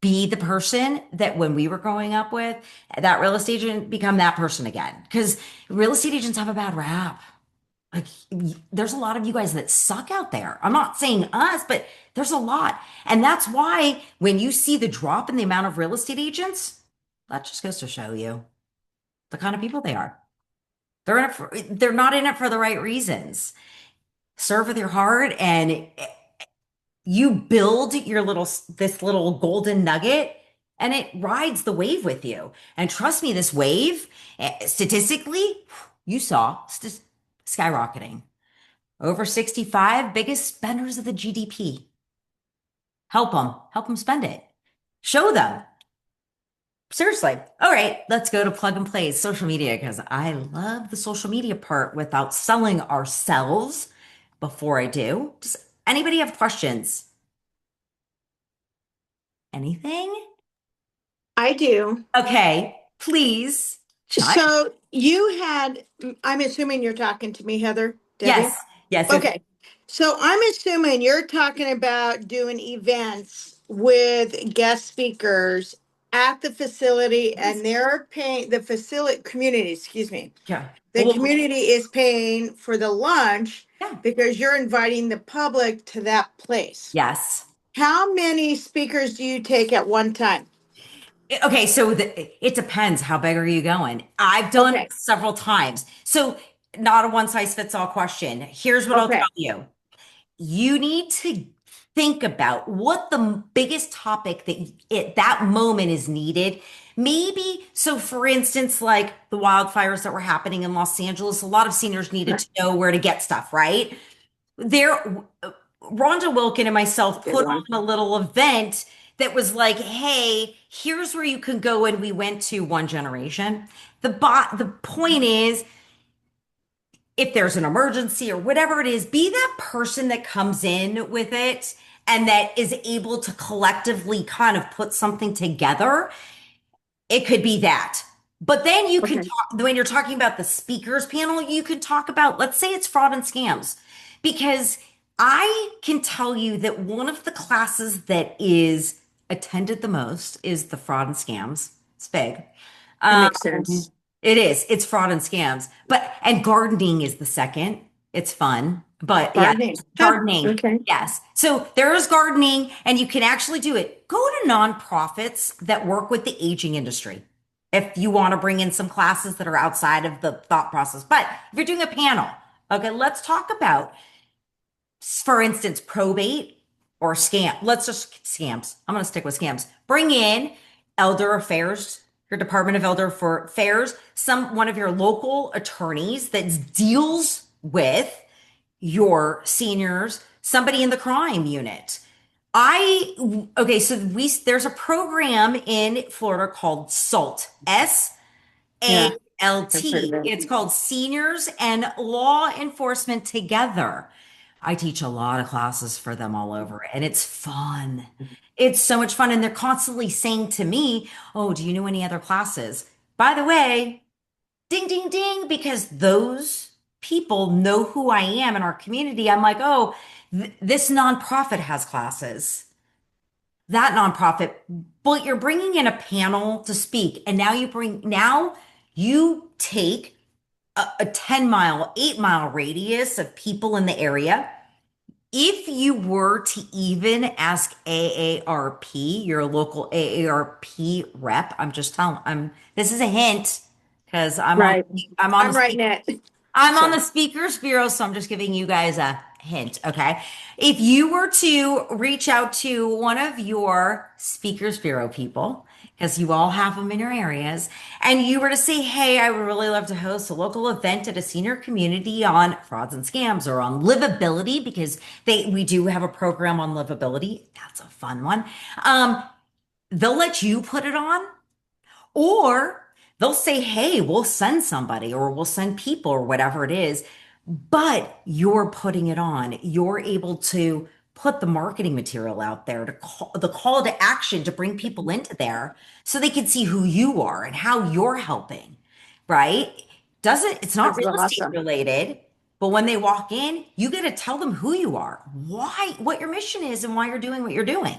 be the person that when we were growing up with, that real estate agent, become that person again. Because real estate agents have a bad rap. Like, there's a lot of you guys that suck out there. I'm not saying us, but there's a lot. And that's why when you see the drop in the amount of real estate agents, that just goes to show you the kind of people they are. They're not in it for the right reasons. Serve with your heart, and you build this little golden nugget, and it rides the wave with you. And trust me, this wave, statistically, you saw skyrocketing. Over 65, biggest spenders of the GDP. Help them spend it. Show them. Seriously. All right, let's go to plug and play social media because I love the social media part without selling ourselves. Before I do, does anybody have questions? Anything? I do. Okay, please chime. So you had, I'm assuming you're talking to me, Heather, Yes, Debbie. yes, it's Okay. So I'm assuming you're talking about doing events with guest speakers at the facility yes. and they're paying the facility community, excuse me. Yeah. The Well, community is paying for the lunch yeah. because you're inviting the public to that place. Yes. How many speakers do you take at one time? Okay, so it depends. How big are you going? I've done it Okay. several times. So, not a one size fits all question. Here's what I'll tell Okay. you. You need to think about what the biggest topic that at that moment is needed. Maybe, so for instance, like the wildfires that were happening in Los Angeles, a lot of seniors needed to know where to get stuff, right? There, Rhonda Wilkin and myself Good put one. on a little event that was like, hey, here's where you can go. And we went to One Generation. The point is, if there's an emergency or whatever it is, be that person that comes in with it and that is able to collectively kind of put something together. It could be that. But then you can Okay. talk, when you're talking about the speakers panel, you can talk about, let's say it's fraud and scams. Because I can tell you that one of the classes that is attended the most is the fraud and scams. It's big. That Um, makes sense. it is. It's fraud and scams. But and gardening is the second. It's fun. But yeah, Gardening. Huh. gardening. Okay. Yes. So there is gardening and you can actually do it. Go to nonprofits that work with the aging industry if you want to bring in some classes that are outside of the thought process. But if you're doing a panel, okay, let's talk about, for instance, probate or scam. Let's just scams. I'm going to stick with scams. Bring in elder affairs, your Department of Elder for Affairs, one of your local attorneys that deals with your seniors, somebody in the crime unit. Okay, so there's a program in Florida called SALT, Yeah, I've heard of SALT. it. It's called Seniors and Law Enforcement Together. I teach a lot of classes for them all over, and it's fun. It's so much fun. And they're constantly saying to me, oh, do you know any other classes? By the way, ding, ding, ding, because those people know who I am in our community. I'm like, oh, this nonprofit has classes, that nonprofit, but you're bringing in a panel to speak. And now you take a 10-mile, 8-mile radius of people in the area. If you were to even ask AARP, your local AARP rep, this is a hint because Right. I'm on I'm the writing it. I'm on So, the speakers bureau, so I'm just giving you guys a hint, okay? If you were to reach out to one of your speakers bureau people, because you all have them in your areas, and you were to say, hey, I would really love to host a local event at a senior community on frauds and scams or on livability, because we do have a program on livability. That's a fun one. Um, they'll let you put it on. Or they'll say, hey, we'll send somebody or we'll send people or whatever it is, but you're putting it on. You're able to put the marketing material out there the call to action to bring people into there so they can see who you are and how you're helping, right? It's not that's real estate awesome. related, but when they walk in, you got to tell them who you are, what your mission is and why you're doing what you're doing.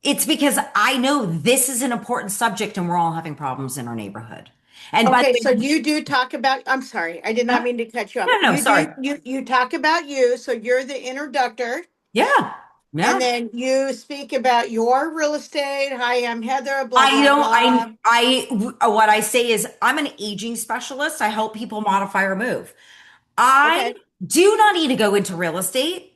It's because I know this is an important subject and we're all having problems in our neighborhood. And by Okay, the so way, you do talk about, I'm sorry, I did not mean to cut you off. no, no, You sorry. do, you talk about you, so you're the introductor, Yeah. and Yeah. then you speak about your real estate. Hi, I'm Heather, blah, I blah, don't, blah. what I say is I'm an aging specialist. I help people modify or move. I Okay, do not need to go into real estate.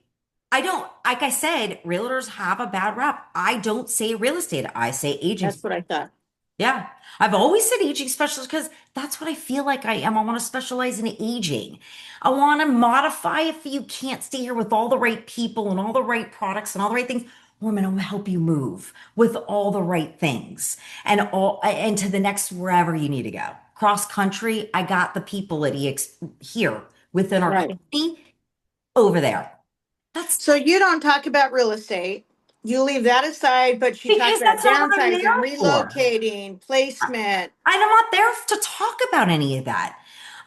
I don't, like I said, realtors have a bad rap. I don't say real estate. I say aging. that's what I thought. Yeah. I've always said aging specialist because that's what I feel like I am. I want to specialize in aging. I want to modify if you can't stay here with all the right people and all the right products and all the right things. woman, I'm gonna help you move with all the right things and to the next wherever you need to go. Cross country, I got the people at EX here within our Right. company over there. That's So you don't talk about real estate. You leave that aside, but you talk because about that's not what I'm downsizing, there for. relocating, placement. I'm not there to talk about any of that.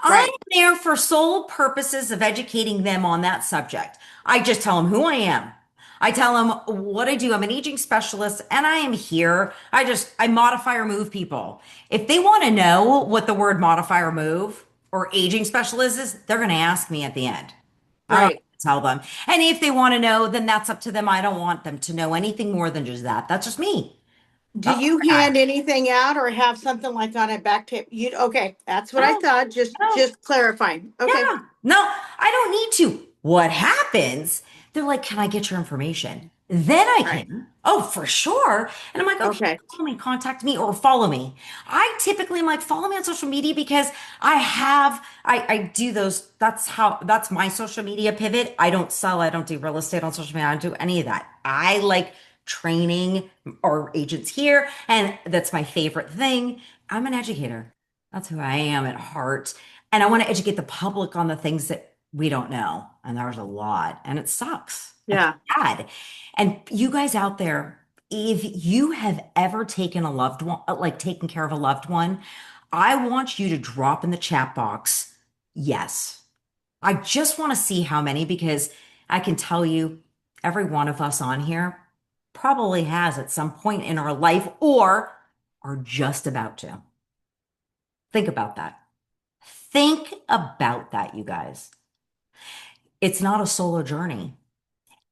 I'm Right. there for sole purposes of educating them on that subject. I just tell them who I am. I tell them what I do. I'm an aging specialist and I am here. I modify or move people. If they want to know what the word modify or move or aging specialist is, they're going to ask me at the end. I don't have Right. to tell them. And if they want to know, then that's up to them. I don't want them to know anything more than just that. That's just me. Do That's you what hand anything out or have something like on a back tape? You okay, that's what I I got. thought. No, Just clarifying. Okay. yeah. No, I don't need to. What happens? They're like, can I get your information? Then I Right. can. Oh, for sure. And I'm like, okay, Okay. call me, contact me, or follow me. I typically am like, follow me on social media because I do those. That's my social media pivot. I don't sell, I don't do real estate on social media. I don't do any of that. I like training our agents here, and that's my favorite thing. I'm an educator. That's who I am at heart. And I want to educate the public on the things that we don't know. And there's a lot, and it sucks. It's Yeah. bad. And you guys out there, if you have ever taken a loved one, like taken care of a loved one, I want you to drop in the chat box, yes. I just want to see how many because I can tell you every one of us on here probably has at some point in our life or are just about to. Think about that. Think about that, you guys. It's not a solo journey.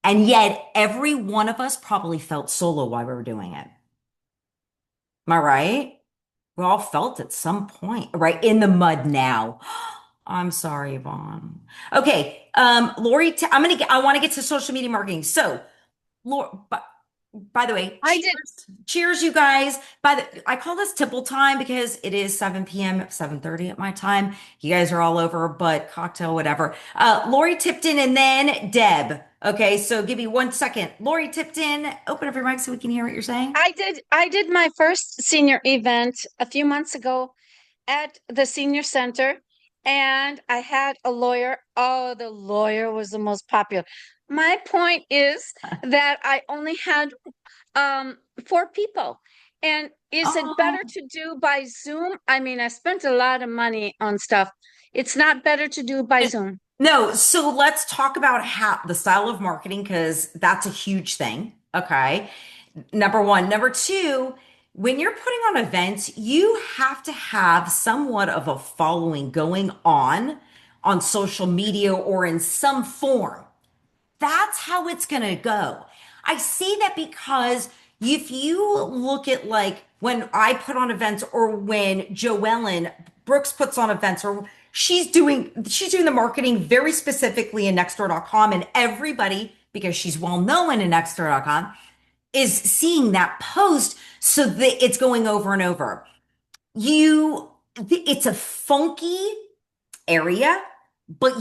And yet, every one of us probably felt solo while we were doing it. Am I right? We all felt at some point, right? In the mud now. I'm sorry, Yvonne. Okay, Lori, I want to get to social media marketing. So, Lori, by the way, I did. cheers. Cheers, you guys. I call this tipple time because it is 7 p.m., 7:30 at my time. You guys are all over, but cocktail, whatever. Lori tipped in and then Deb. Okay, so give me 1 second. Lori tipped in. Open up your mic so we can hear what you're saying. I did my first senior event a few months ago at the senior center, and I had a lawyer. Oh, the lawyer was the most popular. My point is that I only had four people. And is it Oh. better to do by Zoom? I mean, I spent a lot of money on stuff. It's not better to do by Zoom. No, so let's talk about how the style of marketing because that's a huge thing. Okay. Number one. Number two, when you're putting on events, you have to have somewhat of a following going on social media or in some form. That's how it's going to go. I say that because if you look at like when I put on events or when Joellen Brooks puts on events or she's doing the marketing very specifically in nextdoor.com and everybody because she's well known in nextdoor.com is seeing that post so that it's going over and over. It's a funky area, but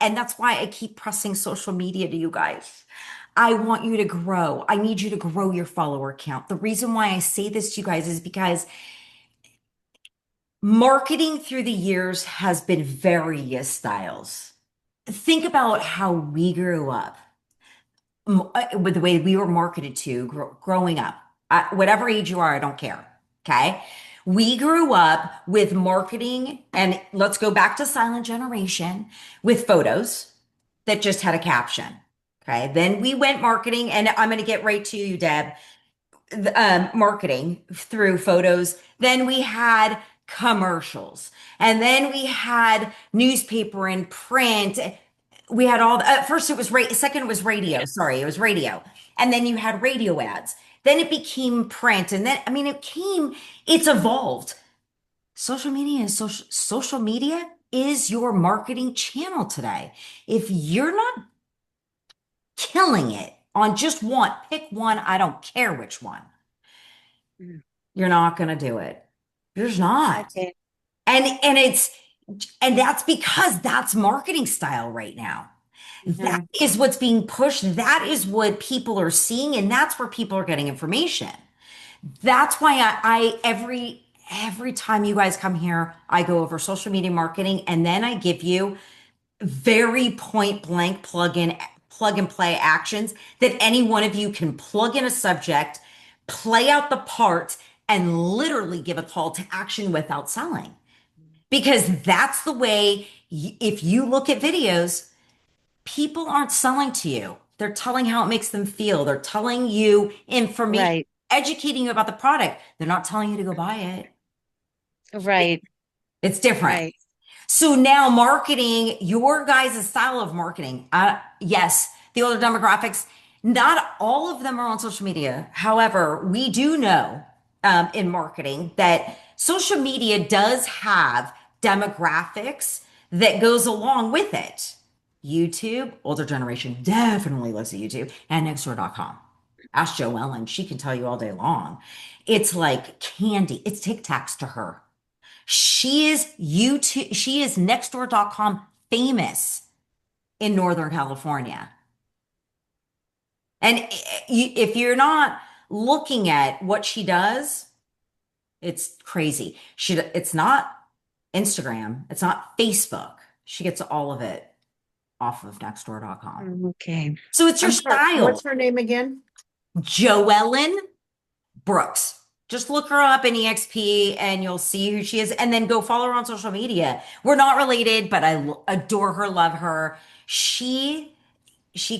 and that's why I keep pressing social media to you guys. I want you to grow. I need you to grow your follower count. The reason why I say this to you guys is because marketing through the years has been various styles. Think about how we grew up with the way we were marketed to growing up. Whatever age you are, I don't care. Okay. We grew up with marketing, and let's go back to silent generation with photos that just had a caption. Okay. Then we went marketing, and I'm going to get right to you, Deb. Marketing through photos. Then we had commercials, and then we had newspaper and print. We had at first it was second it was radio. Sorry, it was radio. And then you had radio ads. Then it became print. And then, I mean, it's evolved. Social media is your marketing channel today. If you're not killing it on just one, pick one, I don't care which one. Mm. You're not going to do it. You're just not. Okay. And that's because that's marketing style right now. That Mhm. is what's being pushed. That is what people are seeing, and that's where people are getting information. That's why I every time you guys come here, I go over social media marketing, and then I give you very point blank plug and play actions that any one of you can plug in a subject, play out the part, and literally give a call to action without selling. Because that's the way, if you look at videos, people aren't selling to you. They're telling how it makes them feel. They're telling you information, Right, educating you about the product. They're not telling you to go buy it. right, It's different. right. So now marketing, your guys' style of marketing, yes, the older demographics, not all of them are on social media. However, we do know in marketing that social media does have demographics that goes along with it. YouTube, older generation definitely loves at YouTube and nextdoor.com. Ask Joe Ellen, she can tell you all day long. It's like candy. It's Tic Tacs to her. She is YouTube, she is nextdoor.com famous in Northern California. And if you're not looking at what she does, it's crazy. It's not Instagram, it's not Facebook. She gets all of it off of nextdoor.com. Okay. So it's your I'm sorry, style. what's her name again? Joellen Brooks. Just look her up in EXP and you'll see who she is. And then go follow her on social media. We're not related, but I adore her, love her. She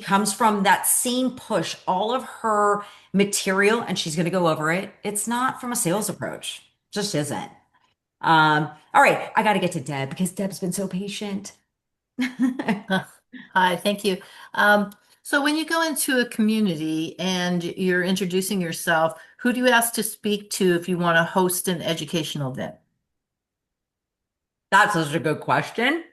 comes from that same push, all of her material, and she's going to go over it. It's not from a sales approach, just isn't. All right, I got to get to Deb because Deb's been so patient. Hi, thank you. Um, so when you go into a community and you're introducing yourself, who do you ask to speak to if you want to host an educational event? That's such a good question.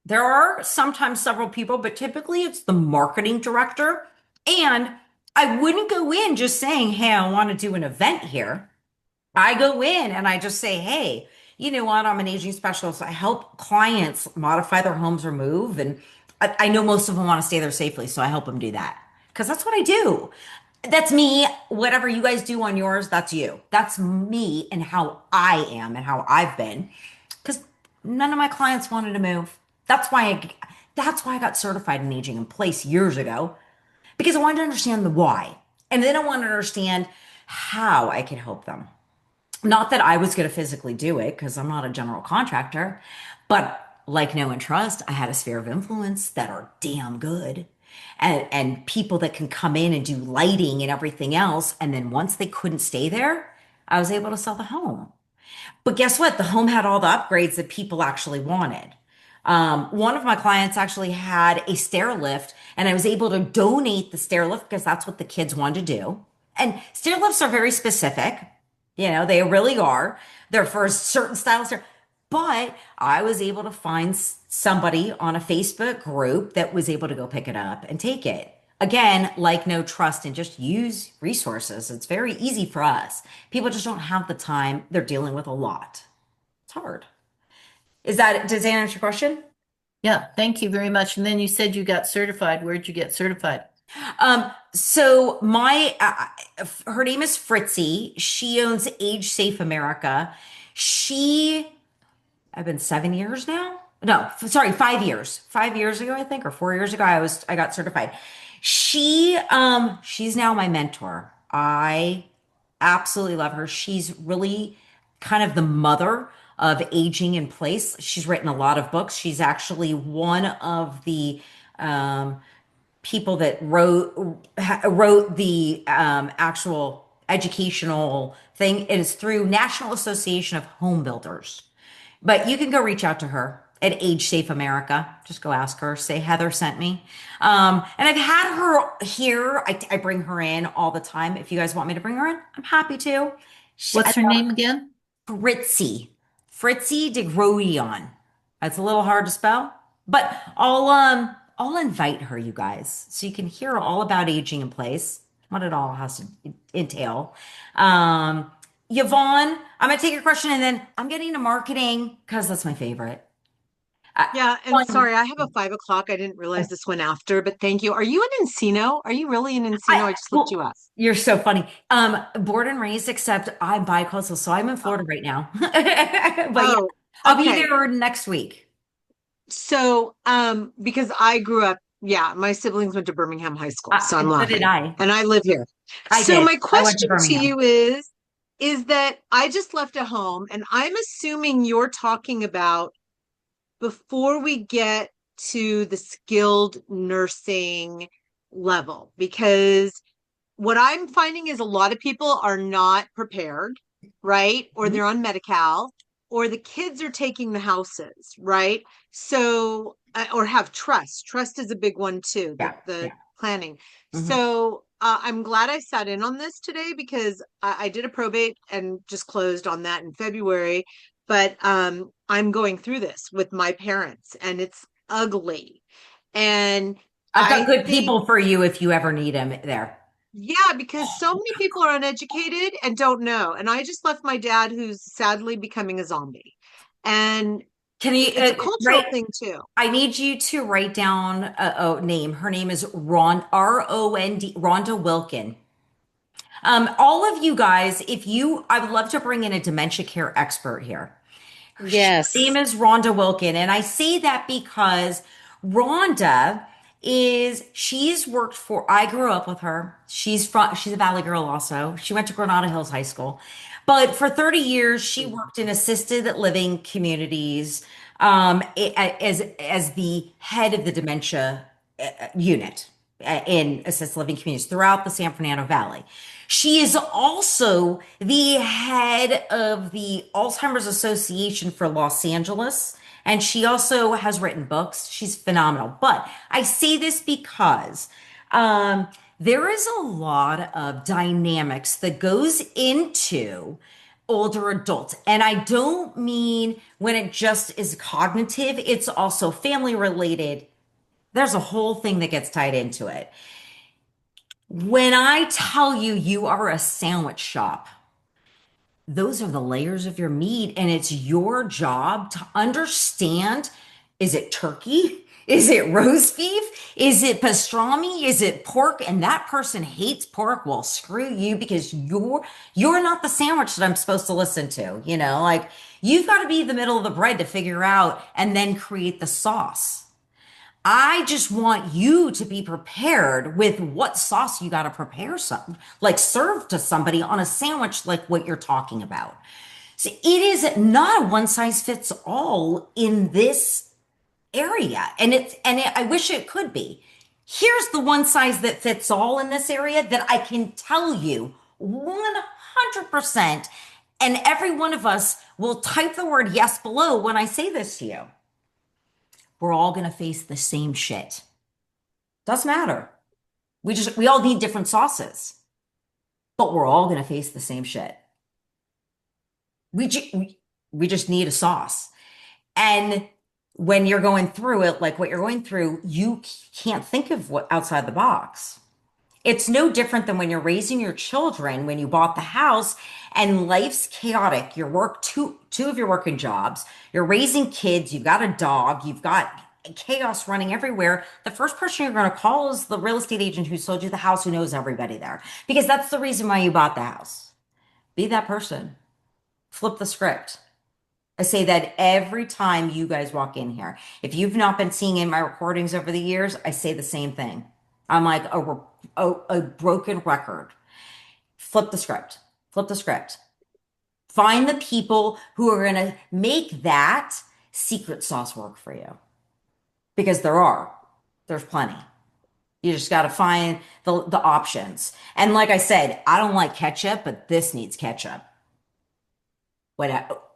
There are sometimes several people, but typically it's the marketing director. And I wouldn't go in just saying, hey, I want to do an event here. I go in and I just say, hey, you know what? I'm an aging specialist. I help clients modify their homes or move. And I know most of them want to stay there safely. So I help them do that because that's what I do. That's me. Whatever you guys do on yours, that's you. That's me and how I am and how I've been. Because none of my clients wanted to move. That's why I got certified in aging in place years ago because I wanted to understand the why. And then I wanted to understand how I could help them. Not that I was going to physically do it because I'm not a general contractor, but like no one trust, I had a sphere of influence that are damn good. And people that can come in and do lighting and everything else. And then once they couldn't stay there, I was able to sell the home. But guess what? The home had all the upgrades that people actually wanted. One of my clients actually had a stair lift, and I was able to donate the stair lift because that's what the kids wanted to do. And stair lifts are very specific. You know, they really are. They're for a certain style of stair. But I was able to find somebody on a Facebook group that was able to go pick it up and take it. Again, like no trust and just use resources. It's very easy for us. People just don't have the time. They're dealing with a lot. It's hard. Does that answer your question? Yeah, thank you very much. And then you said you got certified. Where'd you get certified? So her name is Fritzy. She owns Age Safe America. She I've been 7 years now. No, sorry, 5 years. 5 years ago, I think, or 4 years ago, I got certified. She's now my mentor. I absolutely love her. She's really kind of the mother of aging in place. She's written a lot of books. She's actually one of the people that wrote the actual educational thing. It is through National Association of Home Builders. But you can go reach out to her at Age Safe America. Just go ask her, say Heather sent me. And I've had her here. I bring her in all the time. If you guys want me to bring her in, I'm happy to. What's her name again? Fritzy. Fritzy de Grodion. That's a little hard to spell, but I'll invite her, you guys, so you can hear all about aging in place, what it all has to entail. Yvonne, I'm gonna take your question and then I'm getting to marketing because that's my favorite. Uh, Yeah, and one, sorry, I have a 5 o'clock. I didn't realize this went after, but thank you. Are you in Encino? Are you really in Encino? I just looked you well, up. you're so funny. Born and raised, except I'm bi-coastal, so I'm in Oh, Florida right now. But yeah, oh, I'll be okay. there next week. So, because I grew up, yeah, my siblings went to Birmingham High School, so I'm So did laughing, I. and I live here. I So did. my I went to question to Birmingham. you is that I just left a home, and I'm assuming you're talking about before we get to the skilled nursing level, because what I'm finding is a lot of people are not prepared, right? Or Mhm. they're on Medi-Cal, or the kids are taking the houses, right? So, or have trust. Trust is a big one too, Yeah, the yeah. planning. Mhm. So, I'm glad I sat in on this today because I did a probate and just closed on that in February. But I'm going through this with my parents, and it's ugly. And I've got I good think people for you if you ever need them there. yeah, because so many people are uneducated and don't know. And I just left my dad, who's sadly becoming a zombie. And Can you it's a cultural write? thing too. I need you to write down a name. Her name is Rond, Rhonda Wilkin. All of you guys, if you, I would love to bring in a dementia care expert here. Her name Yes. is Rhonda Wilkin, and I say that because Rhonda she's worked for, I grew up with her. She's a Valley girl also. She went to Granada Hills High School. But for 30 years, she worked in assisted living communities, as the head of the dementia unit in assisted living communities throughout the San Fernando Valley. She is also the head of the Alzheimer's Association for Los Angeles, and she also has written books. She's phenomenal. But I say this because there is a lot of dynamics that goes into older adults. And I don't mean when it just is cognitive, it's also family related. There's a whole thing that gets tied into it. When I tell you you are a sandwich shop, those are the layers of your meat, and it's your job to understand, is it turkey? Is it roast beef? Is it pastrami? Is it pork? And that person hates pork. Well, screw you because you're not the sandwich that I'm supposed to listen to. Like you've got to be the middle of the bread to figure out and then create the sauce. I just want you to be prepared with what sauce you got to prepare some, like serve to somebody on a sandwich, like what you're talking about. So it is not a one size fits all in this area. I wish it could be. Here's the one size that fits all in this area that I can tell you 100%. And every one of us will type the word yes below when I say this to you. We're all going to face the same shit. Doesn't matter. We all need different sauces, but we're all gonna face the same shit. We just need a sauce. And when you're going through it, like what you're going through, you can't think of what outside the box. It's no different than when you're raising your children, when you bought the house and life's chaotic. You work two of your working jobs, you're raising kids, you've got a dog, you've got chaos running everywhere. The first person you're going to call is the real estate agent who sold you the house, who knows everybody there. Because that's the reason why you bought the house. Be that person. Flip the script. I say that every time you guys walk in here. If you've not been seeing in my recordings over the years, I say the same thing. I'm like a broken record. Flip the script. Flip the script. Find the people who are going to make that secret sauce work for you. Because there are. There's plenty. You just got to find the options. And like I said, I don't like ketchup, but this needs ketchup.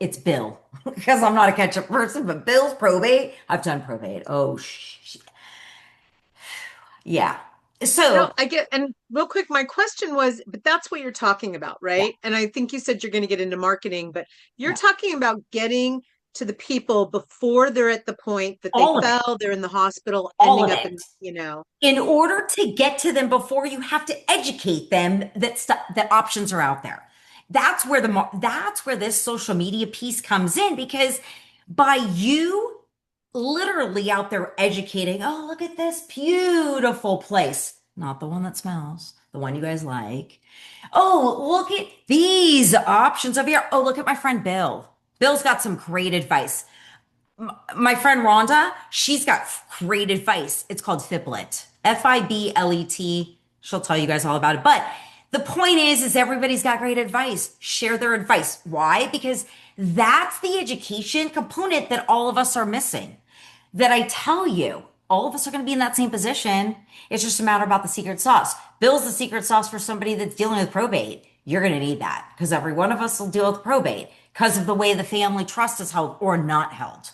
It's Bill because I'm not a ketchup person, but Bill's probate. I've done probate. Oh, yeah. No, So I get, and real quick, my question was, but that's what you're talking about, yeah, right? And I think you said you're going to get into marketing, but you're yeah, talking about getting to the people before they're at the point that they all of it, fell, they're in the hospital, all ending of up it. in. In order to get to them before, you have to educate them that options are out there. That's where this social media piece comes in because by you literally out there educating. Oh, look at this beautiful place. Not the one that smells, the one you guys like. Oh, look at these options over here. Oh, look at my friend Bill. Bill's got some great advice. My friend Rhonda, she's got great advice. It's called Fiblet, Fiblet. She'll tell you guys all about it. But the point is everybody's got great advice. Share their advice. Why? Because that's the education component that all of us are missing. That I tell you, all of us are going to be in that same position. It's just a matter about the secret sauce. Bill's the secret sauce for somebody that's dealing with probate. You're going to need that because every one of us will deal with probate because of the way the family trust is held or not held.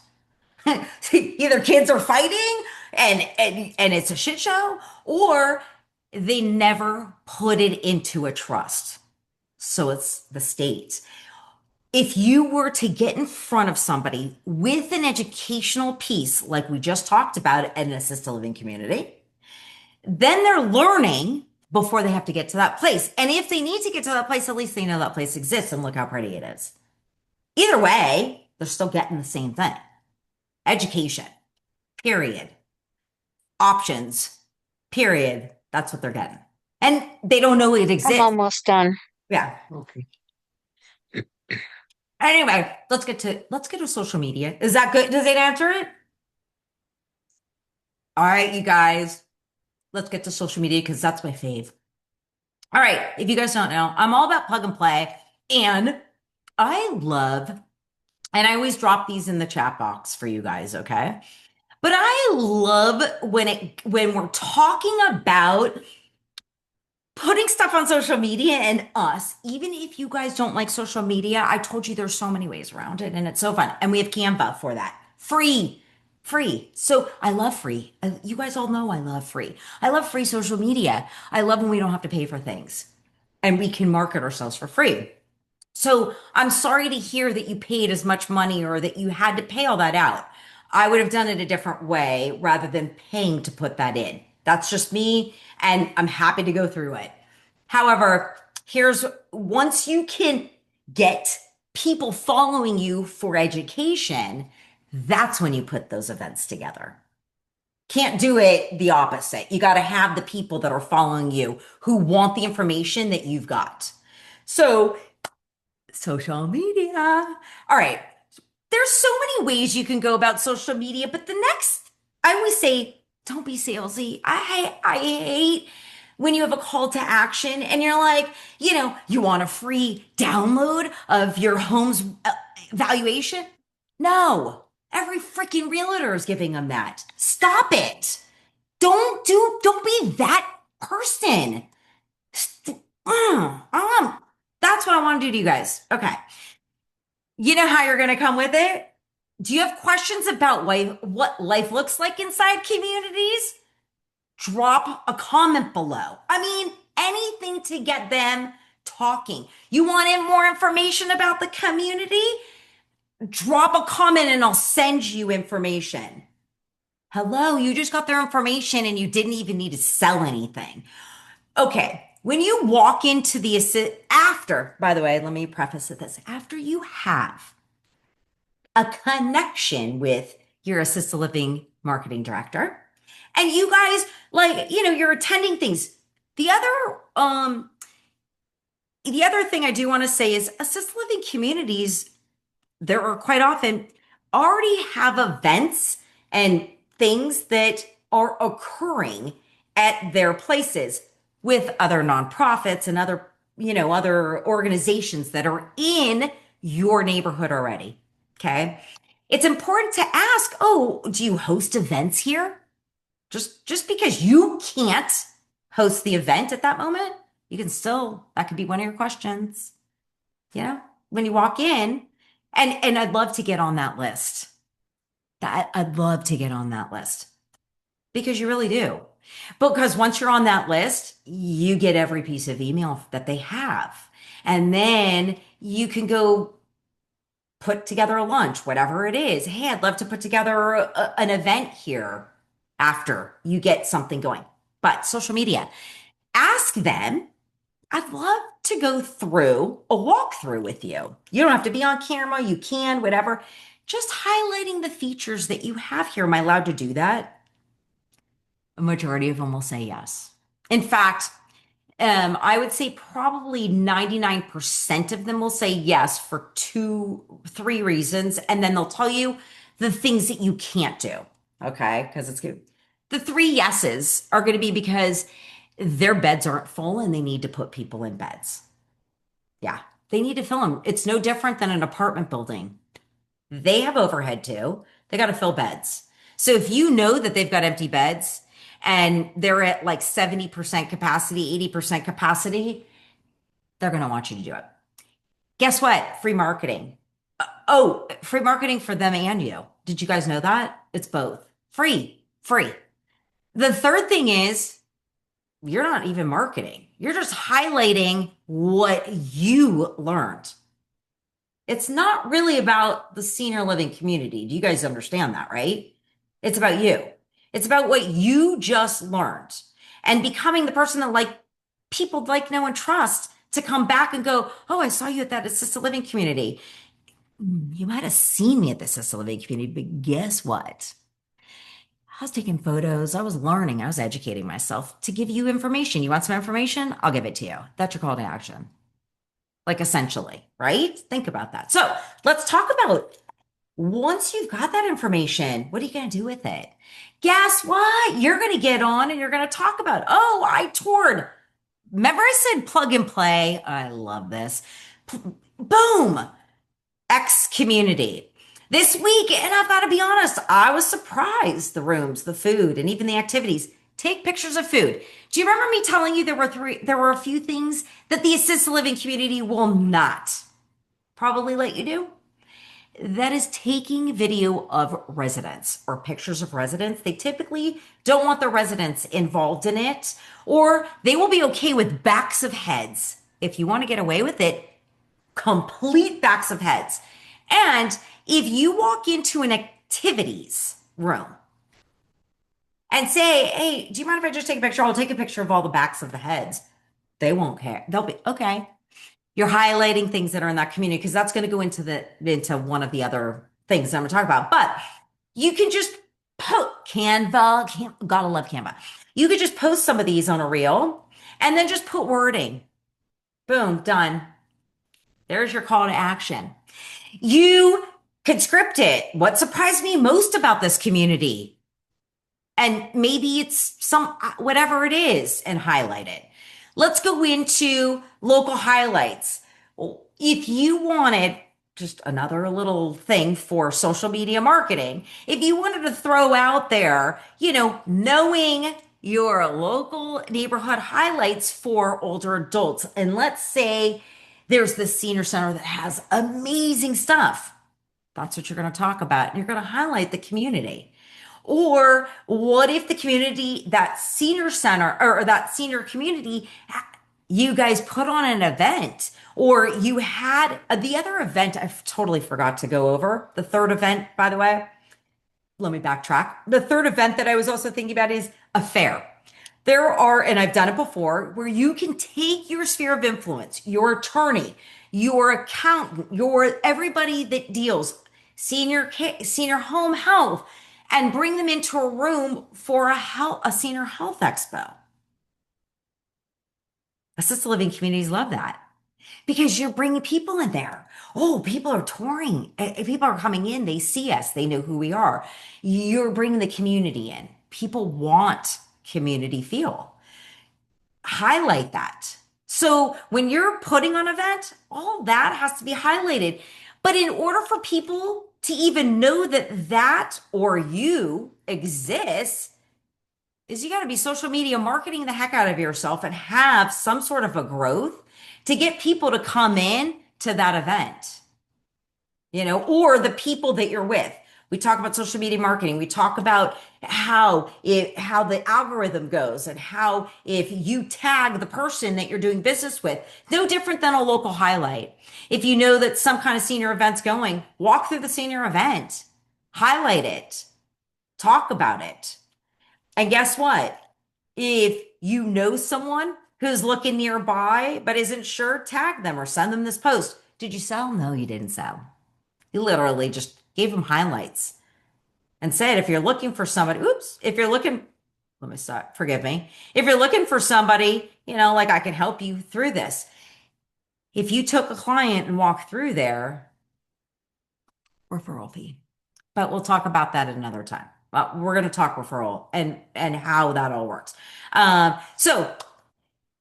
Either kids are fighting and it's a shit show, or they never put it into a trust. So it's the state. If you were to get in front of somebody with an educational piece, like we just talked about at an assisted living community, then they're learning before they have to get to that place. And if they need to get to that place, at least they know that place exists and look how pretty it is. Either way, they're still getting the same thing. Education, period. Options, period. That's what they're getting. And they don't know it I'm exists. almost done. Yeah. Okay. Anyway, let's get to social media. Is that good? Does it answer it? All right, you guys. Let's get to social media because that's my fave. All right, if you guys don't know, I'm all about plug and play. And I love, and I always drop these in the chat box for you guys, okay? But I love when we're talking about putting stuff on social media and us, even if you guys don't like social media, I told you there's so many ways around it and it's so fun. And we have Canva for that. Free. Free. So I love free. You guys all know I love free. I love free social media. I love when we don't have to pay for things and we can market ourselves for free. So I'm sorry to hear that you paid as much money or that you had to pay all that out. I would have done it a different way rather than paying to put that in. That's just me, and I'm happy to go through it. However, here's once you can get people following you for education, that's when you put those events together. Can't do it the opposite. You got to have the people that are following you who want the information that you've got. So social media. All right. There's so many ways you can go about social media, but the next, I always say, don't be salesy. I hate when you have a call to action and you're like, you want a free download of your home's valuation? No, every freaking realtor is giving them that. Stop it. Don't be that person. That's what I want to do to you guys. Okay. You know how you're going to come with it? Do you have questions about what life looks like inside communities? Drop a comment below. I mean, anything to get them talking. You want more information about the community? Drop a comment and I'll send you information. Hello, you just got their information and you didn't even need to sell anything. Okay, when you walk into the after, by the way, let me preface with this. After you have a connection with your assisted living marketing director, and you guys you're attending things. The other thing I do want to say is assisted living communities, there are quite often already have events and things that are occurring at their places with other nonprofits and other organizations that are in your neighborhood already. Okay. It's important to ask, oh, do you host events here? Just because you can't host the event at that moment, that could be one of your questions. When you walk in, and I'd love to get on that list. I'd love to get on that list because you really do. Because once you're on that list, you get every piece of email that they have. And then you can go put together a lunch, whatever it is. Hey, I'd love to put together an event here after you get something going. But social media, ask them. I'd love to go through a walkthrough with you. You don't have to be on camera. You can, whatever. just highlighting the features that you have here. Am I allowed to do that? A majority of them will say yes. In fact, I would say probably 99% of them will say yes for three reasons. And then they'll tell you the things that you can't do. Okay. Because it's good. The three yeses are going to be because their beds aren't full and they need to put people in beds. Yeah. They need to fill them. It's no different than an apartment building. They have overhead too. They got to fill beds. So if you know that they've got empty beds and they're at like 70% capacity, 80% capacity, they're going to want you to do it. Guess what? Free marketing. Oh, free marketing for them and you. Did you guys know that? It's both. Free, free. The third thing is you're not even marketing. You're just highlighting what you learned. It's not really about the senior living community. Do you guys understand that, right? It's about you. It's about what you just learned and becoming the person that like people like, know, and trust to come back and go, oh, I saw you at that assisted living community. You might have seen me at the assisted living community, but guess what? I was taking photos. I was learning. I was educating myself to give you information. You want some information? I'll give it to you. That's your call to action. Like essentially, right? Think about that. So let's talk about once you've got that information, what are you going to do with it? Guess what? You're going to get on and you're going to talk about, oh, I toured. Remember I said plug and play? I love this. Boom. X community. This week, and I've got to be honest, I was surprised the rooms, the food, and even the activities. Take pictures of food. Do you remember me telling you there were a few things that the assisted living community will not probably let you do? That is taking video of residents or pictures of residents. They typically don't want the residents involved in it, or they will be okay with backs of heads. If you want to get away with it, complete backs of heads. And if you walk into an activities room and say, hey, do you mind if I just take a picture? I'll take a picture of all the backs of the heads. They won't care. They'll be okay. You're highlighting things that are in that community because that's going to go into one of the other things I'm going to talk about. But you can just gotta love Canva. You could just post some of these on a reel and then just put wording. Boom, done. There's your call to action. You could script it. What surprised me most about this community? And maybe it's whatever it is, and highlight it. Let's go into local highlights. If you wanted just another little thing for social media marketing, if you wanted to throw out there, knowing your local neighborhood highlights for older adults, and let's say there's this senior center that has amazing stuff. That's what you're going to talk about. And you're going to highlight the community. Or what if the community, that senior center or that senior community, you guys put on an event, or you had the other event I totally forgot to go over. The third event, by the way, let me backtrack. The third event that I was also thinking about is a fair. There are, and I've done it before, where you can take your sphere of influence, your attorney, your accountant, your everybody that deals senior home health, and bring them into a room for a senior health expo. Assisted living communities love that because you're bringing people in there. Oh, people are touring. People are coming in. They see us. They know who we are. You're bringing the community in. People want community feel. Highlight that. So when you're putting on an event, all that has to be highlighted. But in order for people to even know that or you exists, is you got to be social media marketing the heck out of yourself and have some sort of a growth to get people to come in to that event, or the people that you're with. We talk about social media marketing. We talk about how the algorithm goes and how if you tag the person that you're doing business with, no different than a local highlight. If you know that some kind of senior event's going, walk through the senior event, highlight it, talk about it. And guess what? If you know someone who's looking nearby but isn't sure, tag them or send them this post. Did you sell? No, you didn't sell. You literally just gave them highlights and said, if you're looking for somebody, oops, if you're looking, let me stop, forgive me. If you're looking for somebody, like I can help you through this. If you took a client and walked through there, referral fee. But we'll talk about that another time. We're going to talk referral and how that all works. So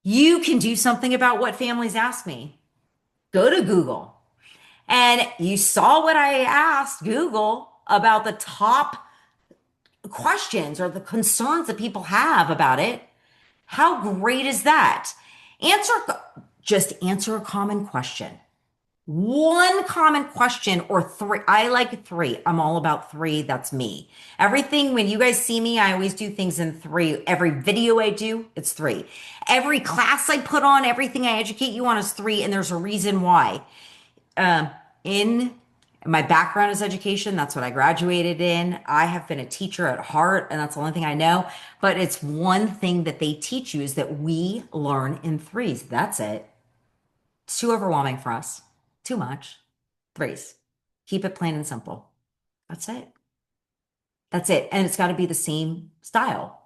you can do something about what families ask me. Go to Google. And you saw what I asked Google about the top questions or the concerns that people have about it. How great is that? Answer, just answer a common question. One common question or three. I like three. I'm all about three. That's me. Everything, when you guys see me, I always do things in three. Every video I do, it's three. Every class I put on, everything I educate you on is three, and there's a reason why. In my background is education. That's what I graduated in. I have been a teacher at heart, and that's the only thing I know. But it's one thing that they teach you is that we learn in threes. That's it. It's too overwhelming for us. Too much. Threes. Keep it plain and simple. That's it. That's it. And it's got to be the same style.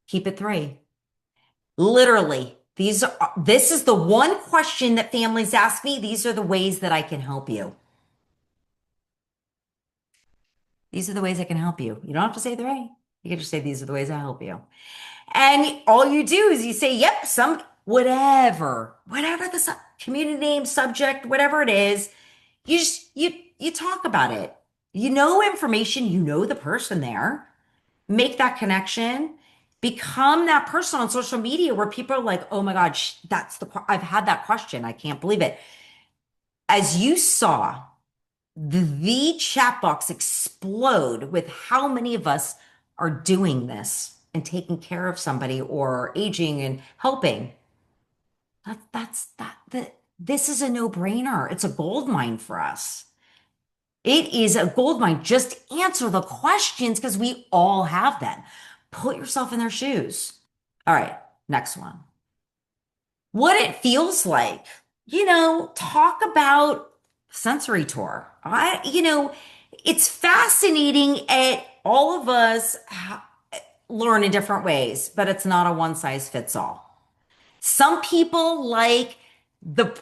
Keep it three. Literally, this is the one question that families ask me. These are the ways that I can help you. These are the ways I can help you. You don't have to say three. You can just say, these are the ways I help you. And all you do is you say, yep, whatever the community name, subject, whatever it is, you talk about it. You know information, you know the person there. Make that connection. Become that person on social media where people are like, oh my God, I've had that question. I can't believe it. As you saw, the chat box explode with how many of us are doing this and taking care of somebody or aging and helping. This is a no-brainer. It's a gold mine for us. It is a gold mine. Just answer the questions because we all have them. Put yourself in their shoes. All right, next one. What it feels like. Talk about sensory tour. It's fascinating at all of us learn in different ways, but it's not a one size fits all. Some people the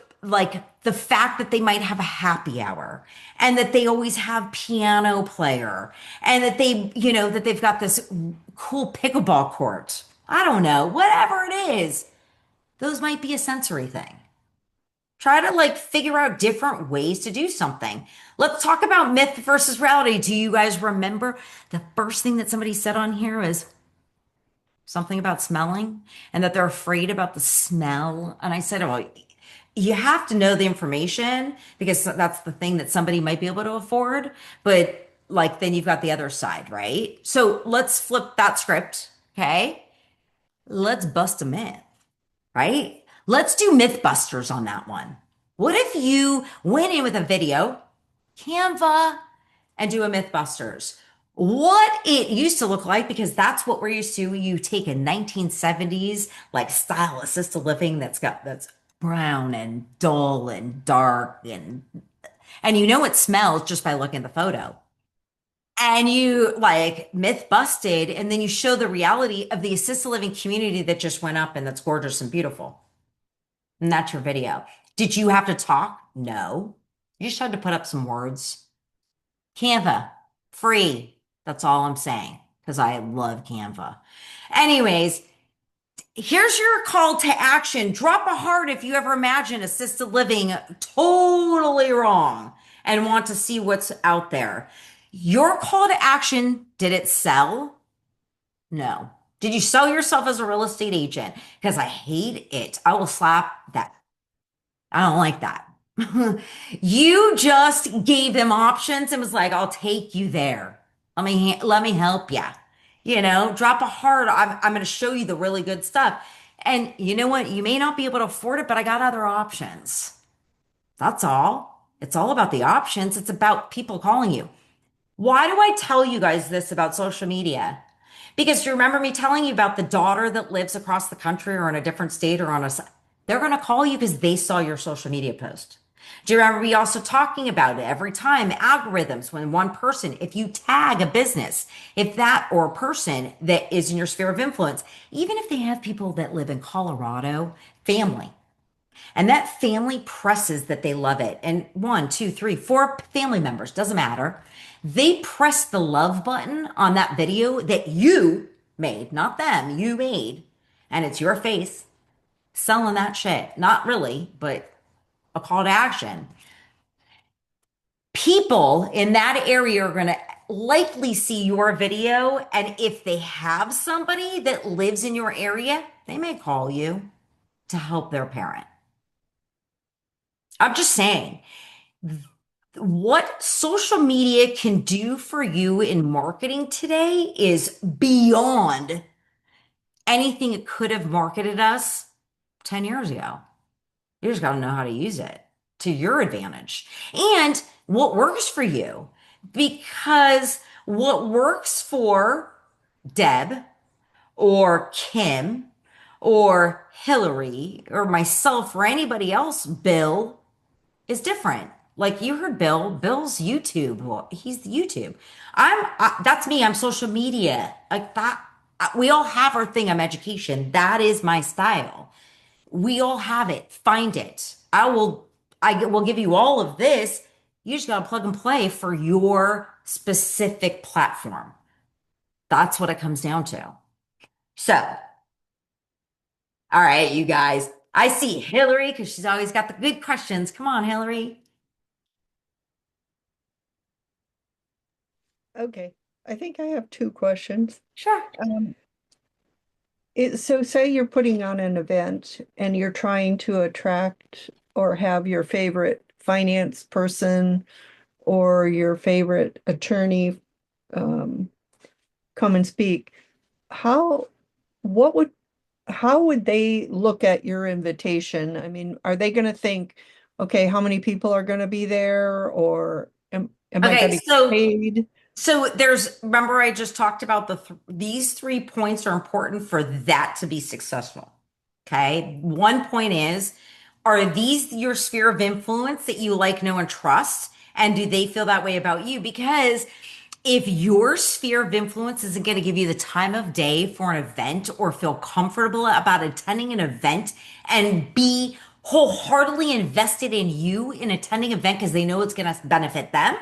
the fact that they might have a happy hour and that they always have piano player and that they've got this cool pickleball court. I don't know, whatever it is. Those might be a sensory thing. Try to figure out different ways to do something. Let's talk about myth versus reality. Do you guys remember the first thing that somebody said on here is something about smelling and that they're afraid about the smell? And I said, well, you have to know the information because that's the thing that somebody might be able to afford. But then you've got the other side, right? So let's flip that script. Okay. Let's bust a myth, right? Let's do Mythbusters on that one. What if you went in with a video, Canva, and do a Mythbusters? What it used to look like, because that's what we're used to. You take a 1970s style assisted living that's brown and dull and dark and it smells just by looking at the photo. And you myth busted, and then you show the reality of the assisted living community that just went up and that's gorgeous and beautiful. And that's your video. Did you have to talk? No. You just had to put up some words. Canva, free. That's all I'm saying because I love Canva. Anyways, here's your call to action. Drop a heart if you ever imagine assisted living totally wrong and want to see what's out there. Your call to action, did it sell? No. Did you sell yourself as a real estate agent? Because I hate it. I will slap that. I don't like that. You just gave them options and was like, I'll take you there. Let me help you. Drop a heart. I'm going to show you the really good stuff. And you know what? You may not be able to afford it, but I got other options. That's all. It's all about the options. It's about people calling you. Why do I tell you guys this about social media? Because you remember me telling you about the daughter that lives across the country or in a different state or they're going to call you because they saw your social media post. Do you remember we also talking about it every time algorithms when one person, if you tag a business, if that or a person that is in your sphere of influence, even if they have people that live in Colorado, family, and that family presses that they love it, and one, two, three, four family members, doesn't matter, they press the love button on that video that you made, not them, you made, and it's your face selling that shit. Not really, but a call to action. People in that area are going to likely see your video. And if they have somebody that lives in your area, they may call you to help their parent. I'm just saying, what social media can do for you in marketing today is beyond anything it could have marketed us 10 years ago. You just got to know how to use it to your advantage and what works for you. Because what works for Deb or Kim or Hillary or myself or anybody else, Bill, is different. Like you heard Bill, Bill's YouTube. Well, he's the YouTube. That's me. I'm social media. Like that. We all have our thing. I'm education. That is my style. We all have it. Find it. I will give you all of this. You just got to plug and play for your specific platform. That's what it comes down to. So, all right, you guys. I see Hillary because she's always got the good questions. Come on, Hillary. Okay, I think I have two questions. Sure. Um, so say you're putting on an event and you're trying to attract or have your favorite finance person or your favorite attorney um, come and speak. How, what would, how would they look at your invitation? I mean, are they going to think, okay, how many people are going to be there, or am I going Okay, to get so paid? remember I just talked about these 3 points are important for that to be successful. Okay. One point is, are these your sphere of influence that you like, know, and trust? And do they feel that way about you? Because if your sphere of influence isn't going to give you the time of day for an event or feel comfortable about attending an event and be wholeheartedly invested in you in attending an event because they know it's going to benefit them,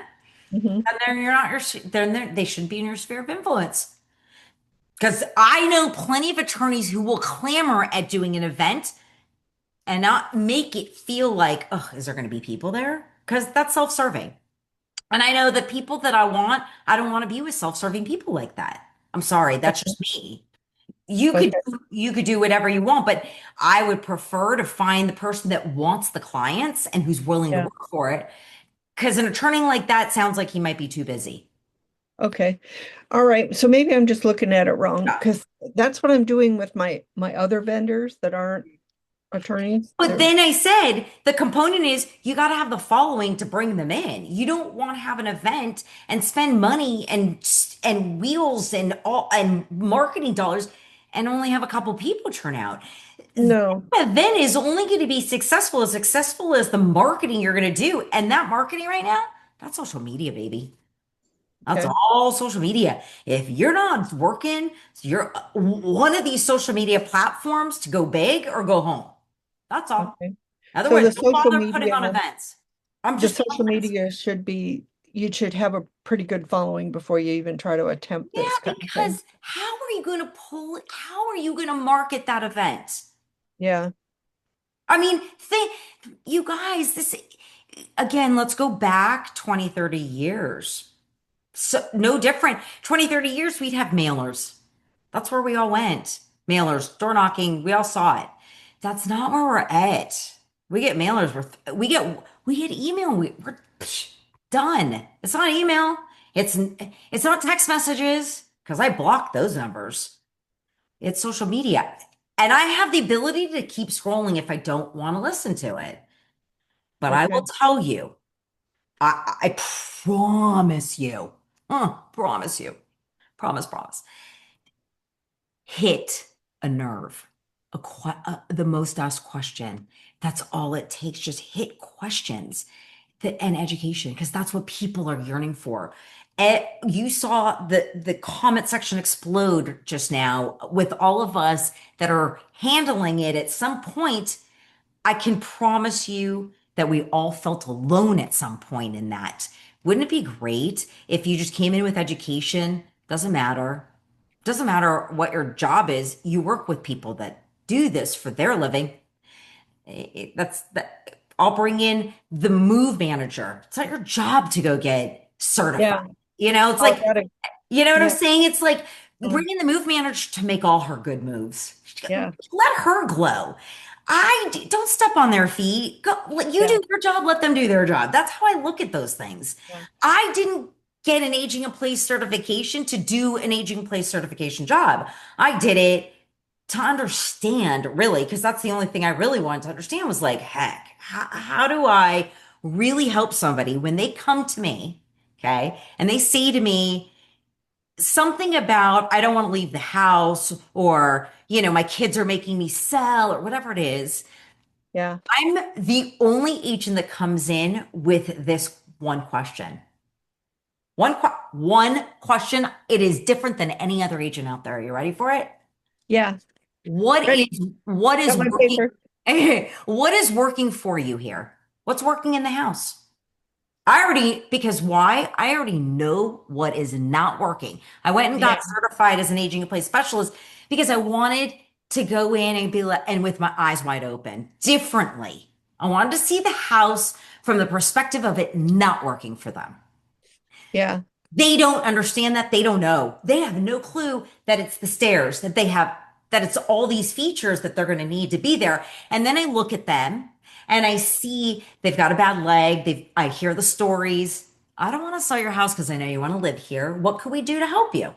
Mhm. then you're not they shouldn't be in your sphere of influence. Because I know plenty of attorneys who will clamor at doing an event and not make it feel like, oh, is there going to be people there? Because that's self-serving. And I know the people that I don't want to be with self-serving people like that. I'm sorry, that's just me. You could Okay, you could do whatever you want, but I would prefer to find the person that wants the clients and who's willing to yeah, work for it. Because an attorney like that sounds like he might be too busy. okay. All right, so maybe I'm just looking at it wrong Yeah. because that's what I'm doing with my other vendors that aren't attorneys. But They're then I said the component is you got to have the following to bring them in. You don't want to have an event and spend money and wheels and all and marketing dollars and only have a couple people turn out. That no, event is only going to be successful as the marketing you're going to do. And that marketing right now, that's social media, baby. That's okay, all social media. If you're not working, you're one of these social media platforms to go big or go home. That's all. okay. So Otherwise, don't bother putting on events. I'm the just social honest. media should be, you should have a pretty good following before you even try to attempt Yeah, this kind of thing. because how are you going to market that event? Yeah, I mean, think, you guys, this, again, let's go back 20, 30 years. So no different. 20, 30 years, we'd have mailers. That's where we all went. Mailers, door knocking, we all saw it. That's not where we're at. We get mailers, we get email, we're done. It's not email. It's not text messages because I block those numbers. It's social media. And I have the ability to keep scrolling if I don't want to listen to it. But I will okay, tell you, I promise you, promise you, promise, hit a nerve. the most asked question. That's all it takes. Just hit questions and education, because that's what people are yearning for. You saw the comment section explode just now with all of us that are handling it at some point. I can promise you that we all felt alone at some point in that. Wouldn't it be great if you just came in with education? Doesn't matter. Doesn't matter what your job is. You work with people that do this for their living. That's that. I'll bring in the move manager. It's not your job to go get certified. Yeah. It's All like, that. you know what I'm Yeah. saying? It's like Yeah. bringing the move manager to make all her good moves. Yeah. Let her glow. Don't step on their feet. You Yeah. do your job, let them do their job. That's how I look at those things. Yeah. I didn't get an aging in place certification to do an aging in place certification job. I did it to understand, really, because that's the only thing I really wanted to understand was like, heck, how do I really help somebody when they come to me, okay, and they say to me something about, I don't want to leave the house, or, my kids are making me sell, or whatever it is. Yeah. I'm the only agent that comes in with this one question. One question. It is different than any other agent out there. Are you ready for it? Yeah. What is Ready. what is Got my working? paper. What is working for you here? What's working in the house? Because why? I already know what is not working. I went and Yeah. got certified as an aging in place specialist because I wanted to go in and and with my eyes wide open differently. I wanted to see the house from the perspective of it not working for them. Yeah. They don't understand that. They don't know. They have no clue that it's the stairs, that it's all these features that they're going to need to be there. And then I look at them and I see they've got a bad leg. I hear the stories. I don't want to sell your house because I know you want to live here. What could we do to help you?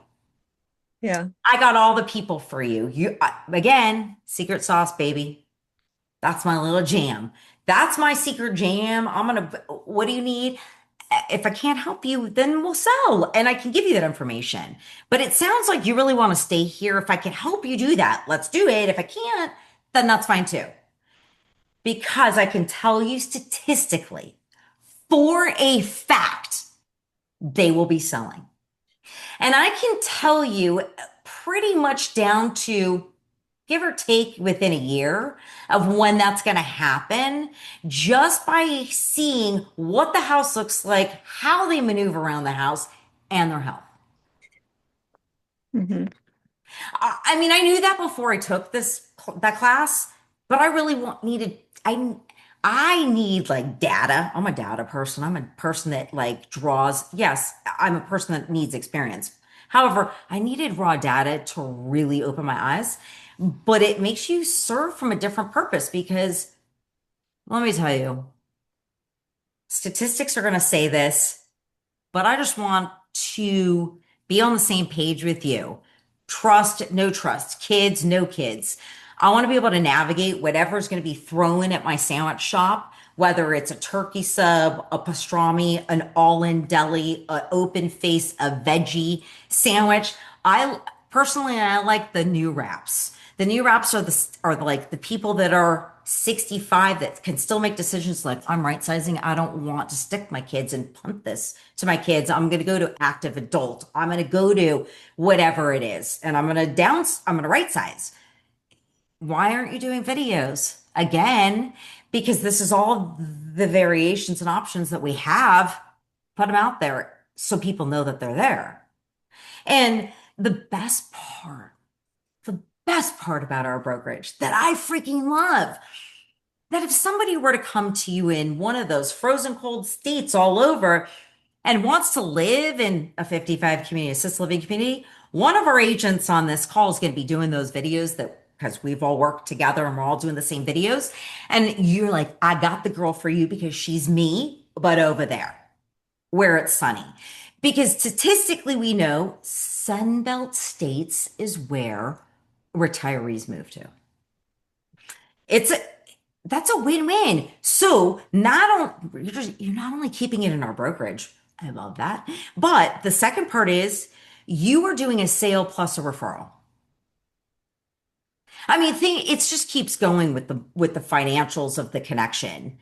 Yeah. I got all the people for you. Again, secret sauce, baby. That's my little jam. That's my secret jam. What do you need? If I can't help you, then we'll sell and I can give you that information. But it sounds like you really want to stay here. If I can help you do that, let's do it. If I can't, then that's fine too. Because I can tell you statistically, for a fact, they will be selling. And I can tell you pretty much down to give or take within a year of when that's going to happen, just by seeing what the house looks like, how they maneuver around the house, and their health. Hmm. I mean, I knew that before I took that class, but I really needed I need like data. I'm a data person. I'm a person that like draws. Yes, I'm a person that needs experience. However, I needed raw data to really open my eyes, but it makes you serve from a different purpose because let me tell you, statistics are going to say this, but I just want to be on the same page with you. Trust, no trust, kids, no kids. I want to be able to navigate whatever's going to be thrown at my sandwich shop, whether it's a turkey sub, a pastrami, an all-in deli, an open face, a veggie sandwich. I personally, I like the new wraps. The new wraps are like the people that are 65 that can still make decisions like I'm right sizing. I don't want to stick my kids and punt this to my kids. I'm going to go to active adult. I'm going to go to whatever it is and I'm going to right size. Why aren't you doing videos? Again, because this is all the variations and options that we have. Put them out there so people know that they're there. And the best part about our brokerage that I freaking love, that if somebody were to come to you in one of those frozen cold states all over and wants to live in a 55 community, assisted living community, one of our agents on this call is going to be doing those videos that because we've all worked together and we're all doing the same videos. And you're like, I got the girl for you because she's me, but over there where it's sunny. Because statistically, we know Sunbelt states is where retirees move to. It's a That's a win-win. So you're not only keeping it in our brokerage, I love that, but the second part is you are doing a sale plus a referral. I mean, it just keeps going with the financials of the connection.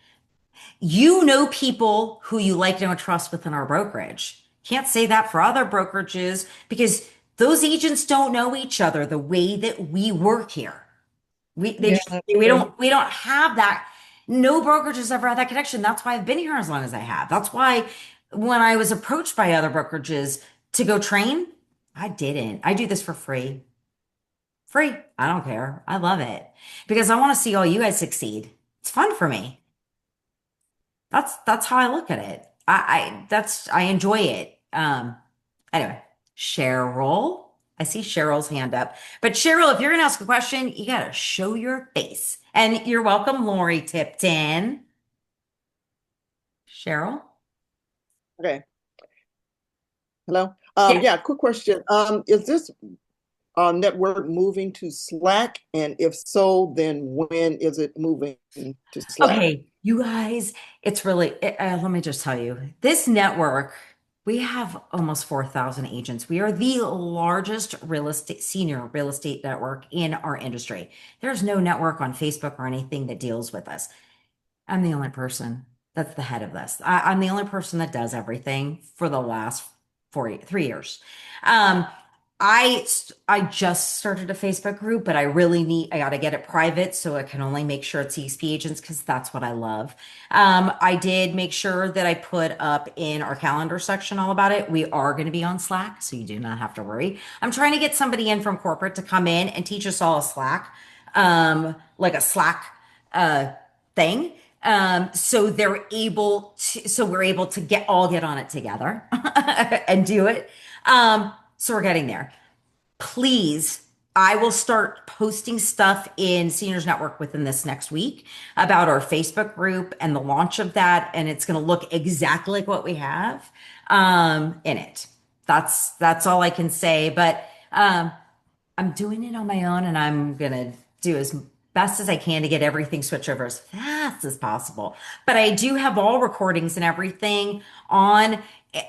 You know people who you like, know, and trust within our brokerage. Can't say that for other brokerages because those agents don't know each other the way that we work here. Yeah, that's true. We don't have that. No brokerage has ever had that connection. That's why I've been here as long as I have. That's why when I was approached by other brokerages to go train, I didn't. I do this for free. Free. I don't care. I love it because I want to see all you guys succeed. It's fun for me. That's how I look at it. I enjoy it. Anyway, Cheryl. I see Cheryl's hand up. But Cheryl, if you're gonna ask a question, you gotta show your face. And you're welcome, Lori Tipton. Cheryl? Okay. Hello. Yeah. Yeah, quick question. Is this network moving to Slack? And if so, then when is it moving to Slack? Okay, you guys, it's really, let me just tell you, this network, we have almost 4,000 agents. We are the largest senior real estate network in our industry. There's no network on Facebook or anything that deals with us. I'm the only person that's the head of this. I'm the only person that does everything for the last 3 years. Um, I just started a Facebook group, but I got to get it private so I can only make sure it's EXP agents because that's what I love. I did make sure that I put up in our calendar section all about it. We are going to be on Slack, so you do not have to worry. I'm trying to get somebody in from corporate to come in and teach us all a Slack, like a Slack uh, thing. So we're able to get on it together and do it. So we're getting there. Please, I will start posting stuff in Seniors Network within this next week about our Facebook group and the launch of that. And it's going to look exactly like what we have in it. That's all I can say. But I'm doing it on my own and I'm gonna do as best as I can to get everything switched over as fast as possible. But I do have all recordings and everything on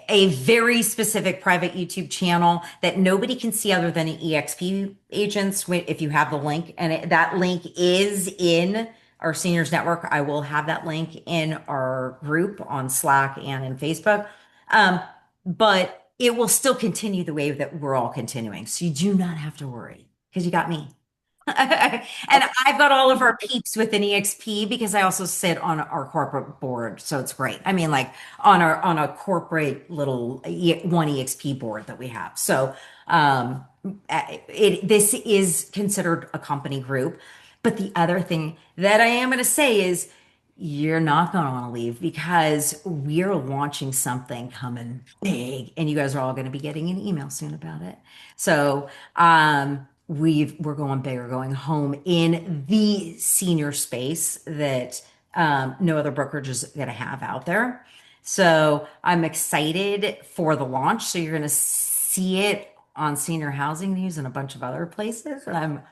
a very specific private YouTube channel that nobody can see other than EXP agents if you have the link. And that link is in our seniors network. I will have that link in our group on Slack and in Facebook. Um, but it will still continue the way that we're all continuing. So you do not have to worry because you got me. And I've got all of our peeps within EXP because I also sit on our corporate board. So it's great. I mean, like on a corporate little one EXP board that we have. So this is considered a company group. But the other thing that I am going to say is you're not going to want to leave because we're launching something coming big and you guys are all going to be getting an email soon about it. So, we're going big, we're going home in the senior space that no other brokerage is going to have out there. So I'm excited for the launch. So you're going to see it on Senior Housing News and a bunch of other places. And I'm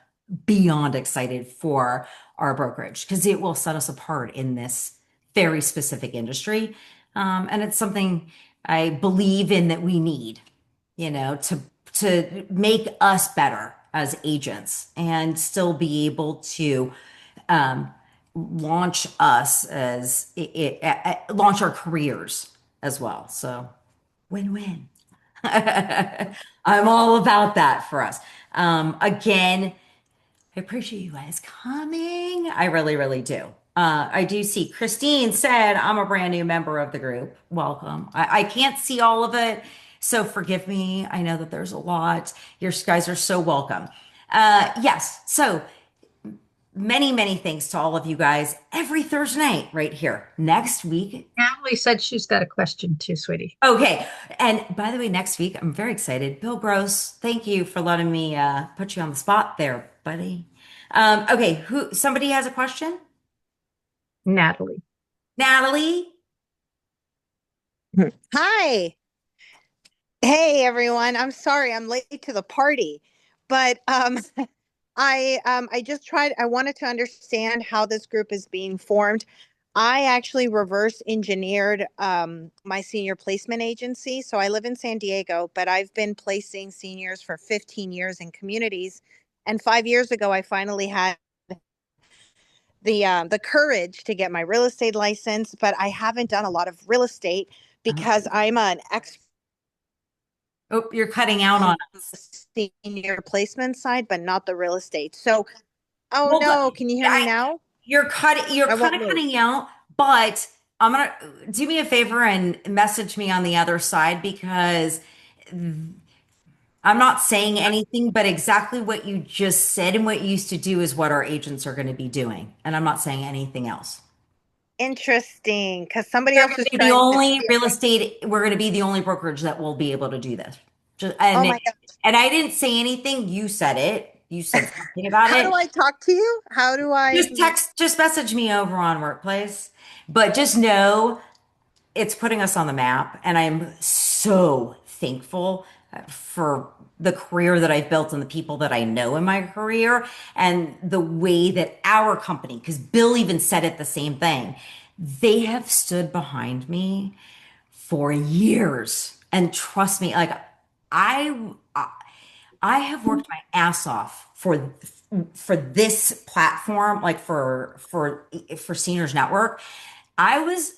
beyond excited for our brokerage because it will set us apart in this very specific industry. And it's something I believe in that we need, to make us better as agents and still be able to launch us launch our careers as well. So win-win. I'm all about that for us. Again, I appreciate you guys coming. I really, really do. I do see Christine said, I'm a brand new member of the group. Welcome. I can't see all of it, so forgive me. I know that there's a lot. Your guys are so welcome. Yes, so many, many thanks to all of you guys every Thursday night right here. Next week, Natalie said she's got a question too, sweetie. okay. And by the way, next week, I'm very excited. Bill Gross, thank you for letting me put you on the spot there, buddy. Okay, somebody has a question? Natalie. Natalie? Hi. Hey everyone. I'm sorry I'm late to the party, but I just tried I wanted to understand how this group is being formed. I actually reverse engineered my senior placement agency. So I live in San Diego, but I've been placing seniors for 15 years in communities And 5 years ago, I finally had the courage to get my real estate license, but I haven't done a lot of real estate Uh-huh. because I'm an expert Oh, you're cutting out on on us. the senior placement side, but not the real estate. So, oh Well, but no, can you hear me now? you're I kind won't of move. cutting out, but I'm gonna do me a favor and message me on the other side because I'm not saying anything, but exactly what you just said and what you used to do is what our agents are going to be doing. And I'm not saying anything else. Interesting, because somebody They're else going was to be the trying to only steal. real estate, we're going to be the only brokerage that will be able to do this. Just, Oh my God. and I didn't say anything. You said it. You said something about How do it. I talk to you? How do I? Just message me over on Workplace. But just know it's putting us on the map, and I'm so thankful for the career that I've built and the people that I know in my career and the way that our company, because Bill even said it the same thing, they have stood behind me for years. And trust me, like I I have worked my ass off for this platform, like for Seniors Network. I was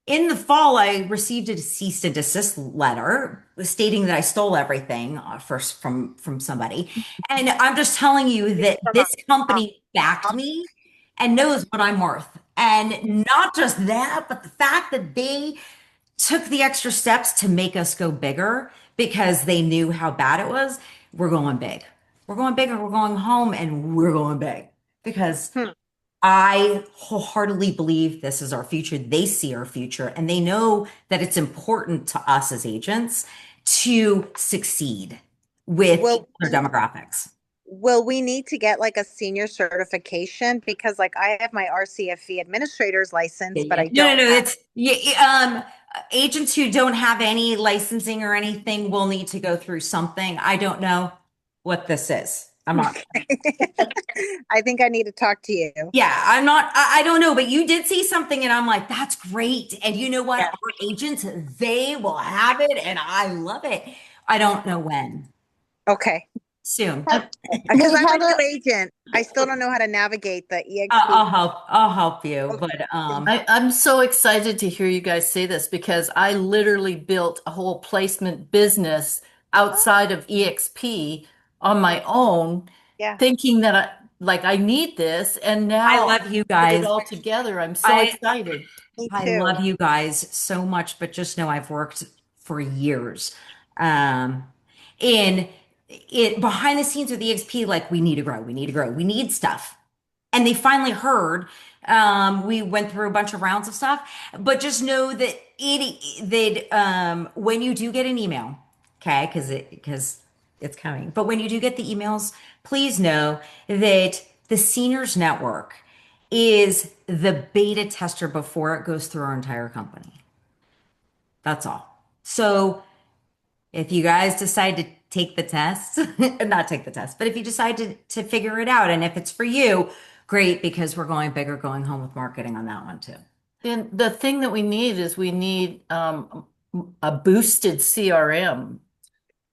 in the fall, I received a cease and desist letter stating that I stole everything first from somebody. And I'm just telling you that From this a company backed mom? me and knows what I'm worth. And not just that, but the fact that they took the extra steps to make us go bigger because they knew how bad it was. We're going big. We're going bigger. We're going home and we're going big because Hmm. I wholeheartedly believe this is our future. They see our future and they know that it's important to us as agents to succeed with Will their demographics. will we need to get like a senior certification? Because like I have my RCFE administrator's Yeah, license, but yeah. I No, no, don't no. have. It's yeah, agents who don't have any licensing or anything will need to go through something. I don't know what this is. I'm not. I think I need to talk to you. Yeah, I'm not. I don't know, but you did see something, and I'm like, that's great. And you know what? Yeah. Our agents, they will have it, and I love it. I don't know when. Okay. Soon. Because Hey, I'm a Heather, new agent. I still don't know how to navigate the EXP. I'll help. I'll help you. Okay. But Thank I'm so excited to hear you guys say this because I literally built a whole placement business outside of EXP on my own, Yeah. thinking that I need this, and I now love you I put it guys. all together. I'm so I excited. Me I too. love you guys so much, but just know I've worked for years. Um, in it behind the scenes with EXP, like we need to grow, we need to grow, we need stuff. And they finally heard. We went through a bunch of rounds of stuff, but just know that when you do get an email, okay, because it's coming. But when you do get the emails, please know that the Seniors Network is the beta tester before it goes through our entire company. That's all. So if you guys decide to take the test, not take the test, but if you decide to figure it out, and if it's for you, great, because we're going bigger, going home with marketing on that one too. And the thing that we need is we need a boosted CRM.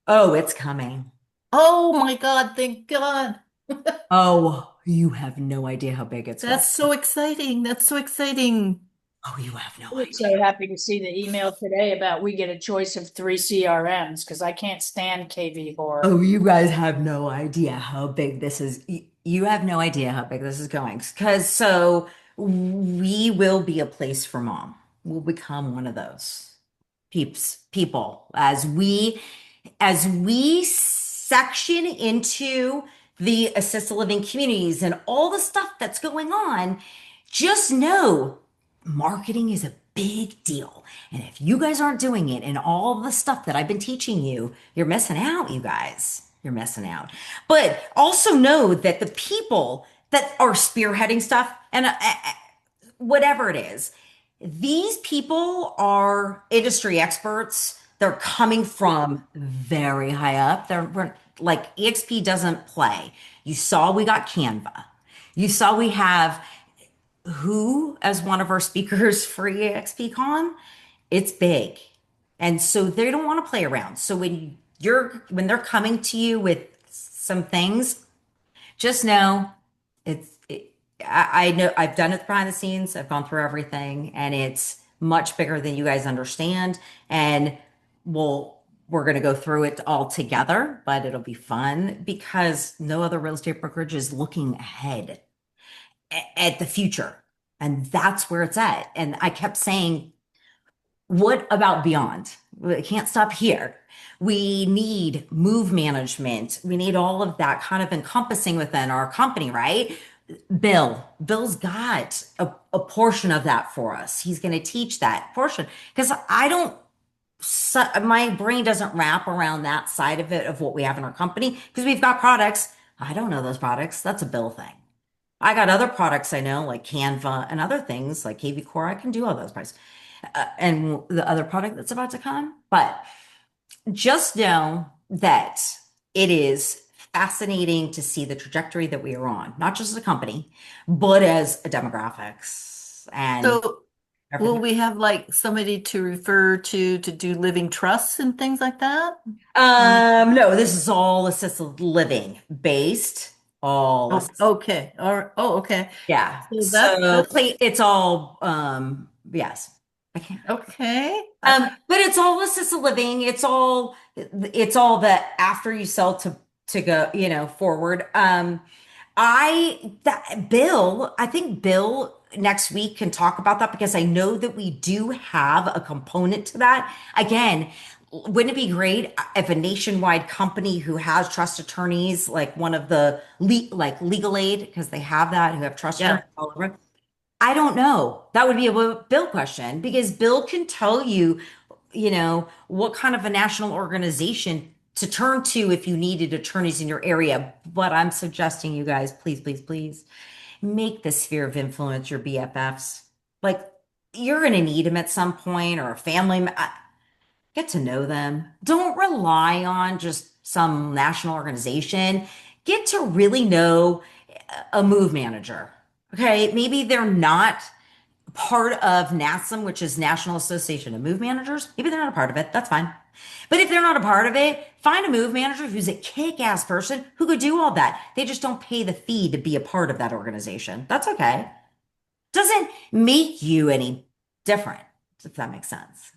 Oh, it's coming. Oh my God, thank God. Oh, you have no idea how big it's going. That's so exciting. That's so exciting. Oh, you have no I was idea. so happy to see the email today about we get a choice of 3 CRMs because I can't stand KV horror. Oh, you guys have no idea how big this is. You have no idea how big this is going. Because so we will be a place for mom. We'll become one of those people as we section into the assisted living communities and all the stuff that's going on. Just know marketing is a big deal. And if you guys aren't doing it and all the stuff that I've been teaching you, you're missing out, you guys. You're missing out. But also know that the people that are spearheading stuff and whatever it is, these people are industry experts. They're coming from very high up. Like EXP doesn't play. You saw we got Canva. You saw we have who as one of our speakers for EXPCon, it's big. And so they don't want to play around. So when they're coming to you with some things, just know I know I've done it behind the scenes. I've gone through everything, and it's much bigger than you guys understand. And we're going to go through it all together, but it'll be fun because no other real estate brokerage is looking ahead at the future. And that's where it's at. And I kept saying, what about beyond? We can't stop here. We need move management. We need all of that kind of encompassing within our company, right? Bill's got a portion of that for us. He's going to teach that portion because I don't, my brain doesn't wrap around that side of it of what we have in our company because we've got products. I don't know those products. That's a Bill thing. I got other products I know, like Canva and other things like KV Core. I can do all those products. And the other product that's about to come. But just know that it is fascinating to see the trajectory that we are on, not just as a company, but as a demographics and So will everything. we have like somebody to refer to do living trusts and things like that? No, this is all assisted living based. All Oh, assisted. okay. Or oh, okay. Yeah. So So that's it's all yes. I can't. okay. But it's all assisted living. It's all that after you sell to go, forward. I think Bill next week can talk about that because I know that we do have a component to that. Again, wouldn't it be great if a nationwide company who has trust attorneys, like one of the like Legal Aid, because they have that, who have trust Yeah. attorneys all over. I don't know. That would be a Bill question because Bill can tell you, what kind of a national organization to turn to if you needed attorneys in your area. But I'm suggesting you guys, please, please, please make the sphere of influence your BFFs. Like you're going to need them at some point or a family. Get to know them. Don't rely on just some national organization. Get to really know a move manager. Okay, maybe they're not part of NASM, which is National Association of Move Managers. Maybe they're not a part of it. That's fine. But if they're not a part of it, find a move manager who's a kick-ass person who could do all that. They just don't pay the fee to be a part of that organization. That's okay. Doesn't make you any different, if that makes sense.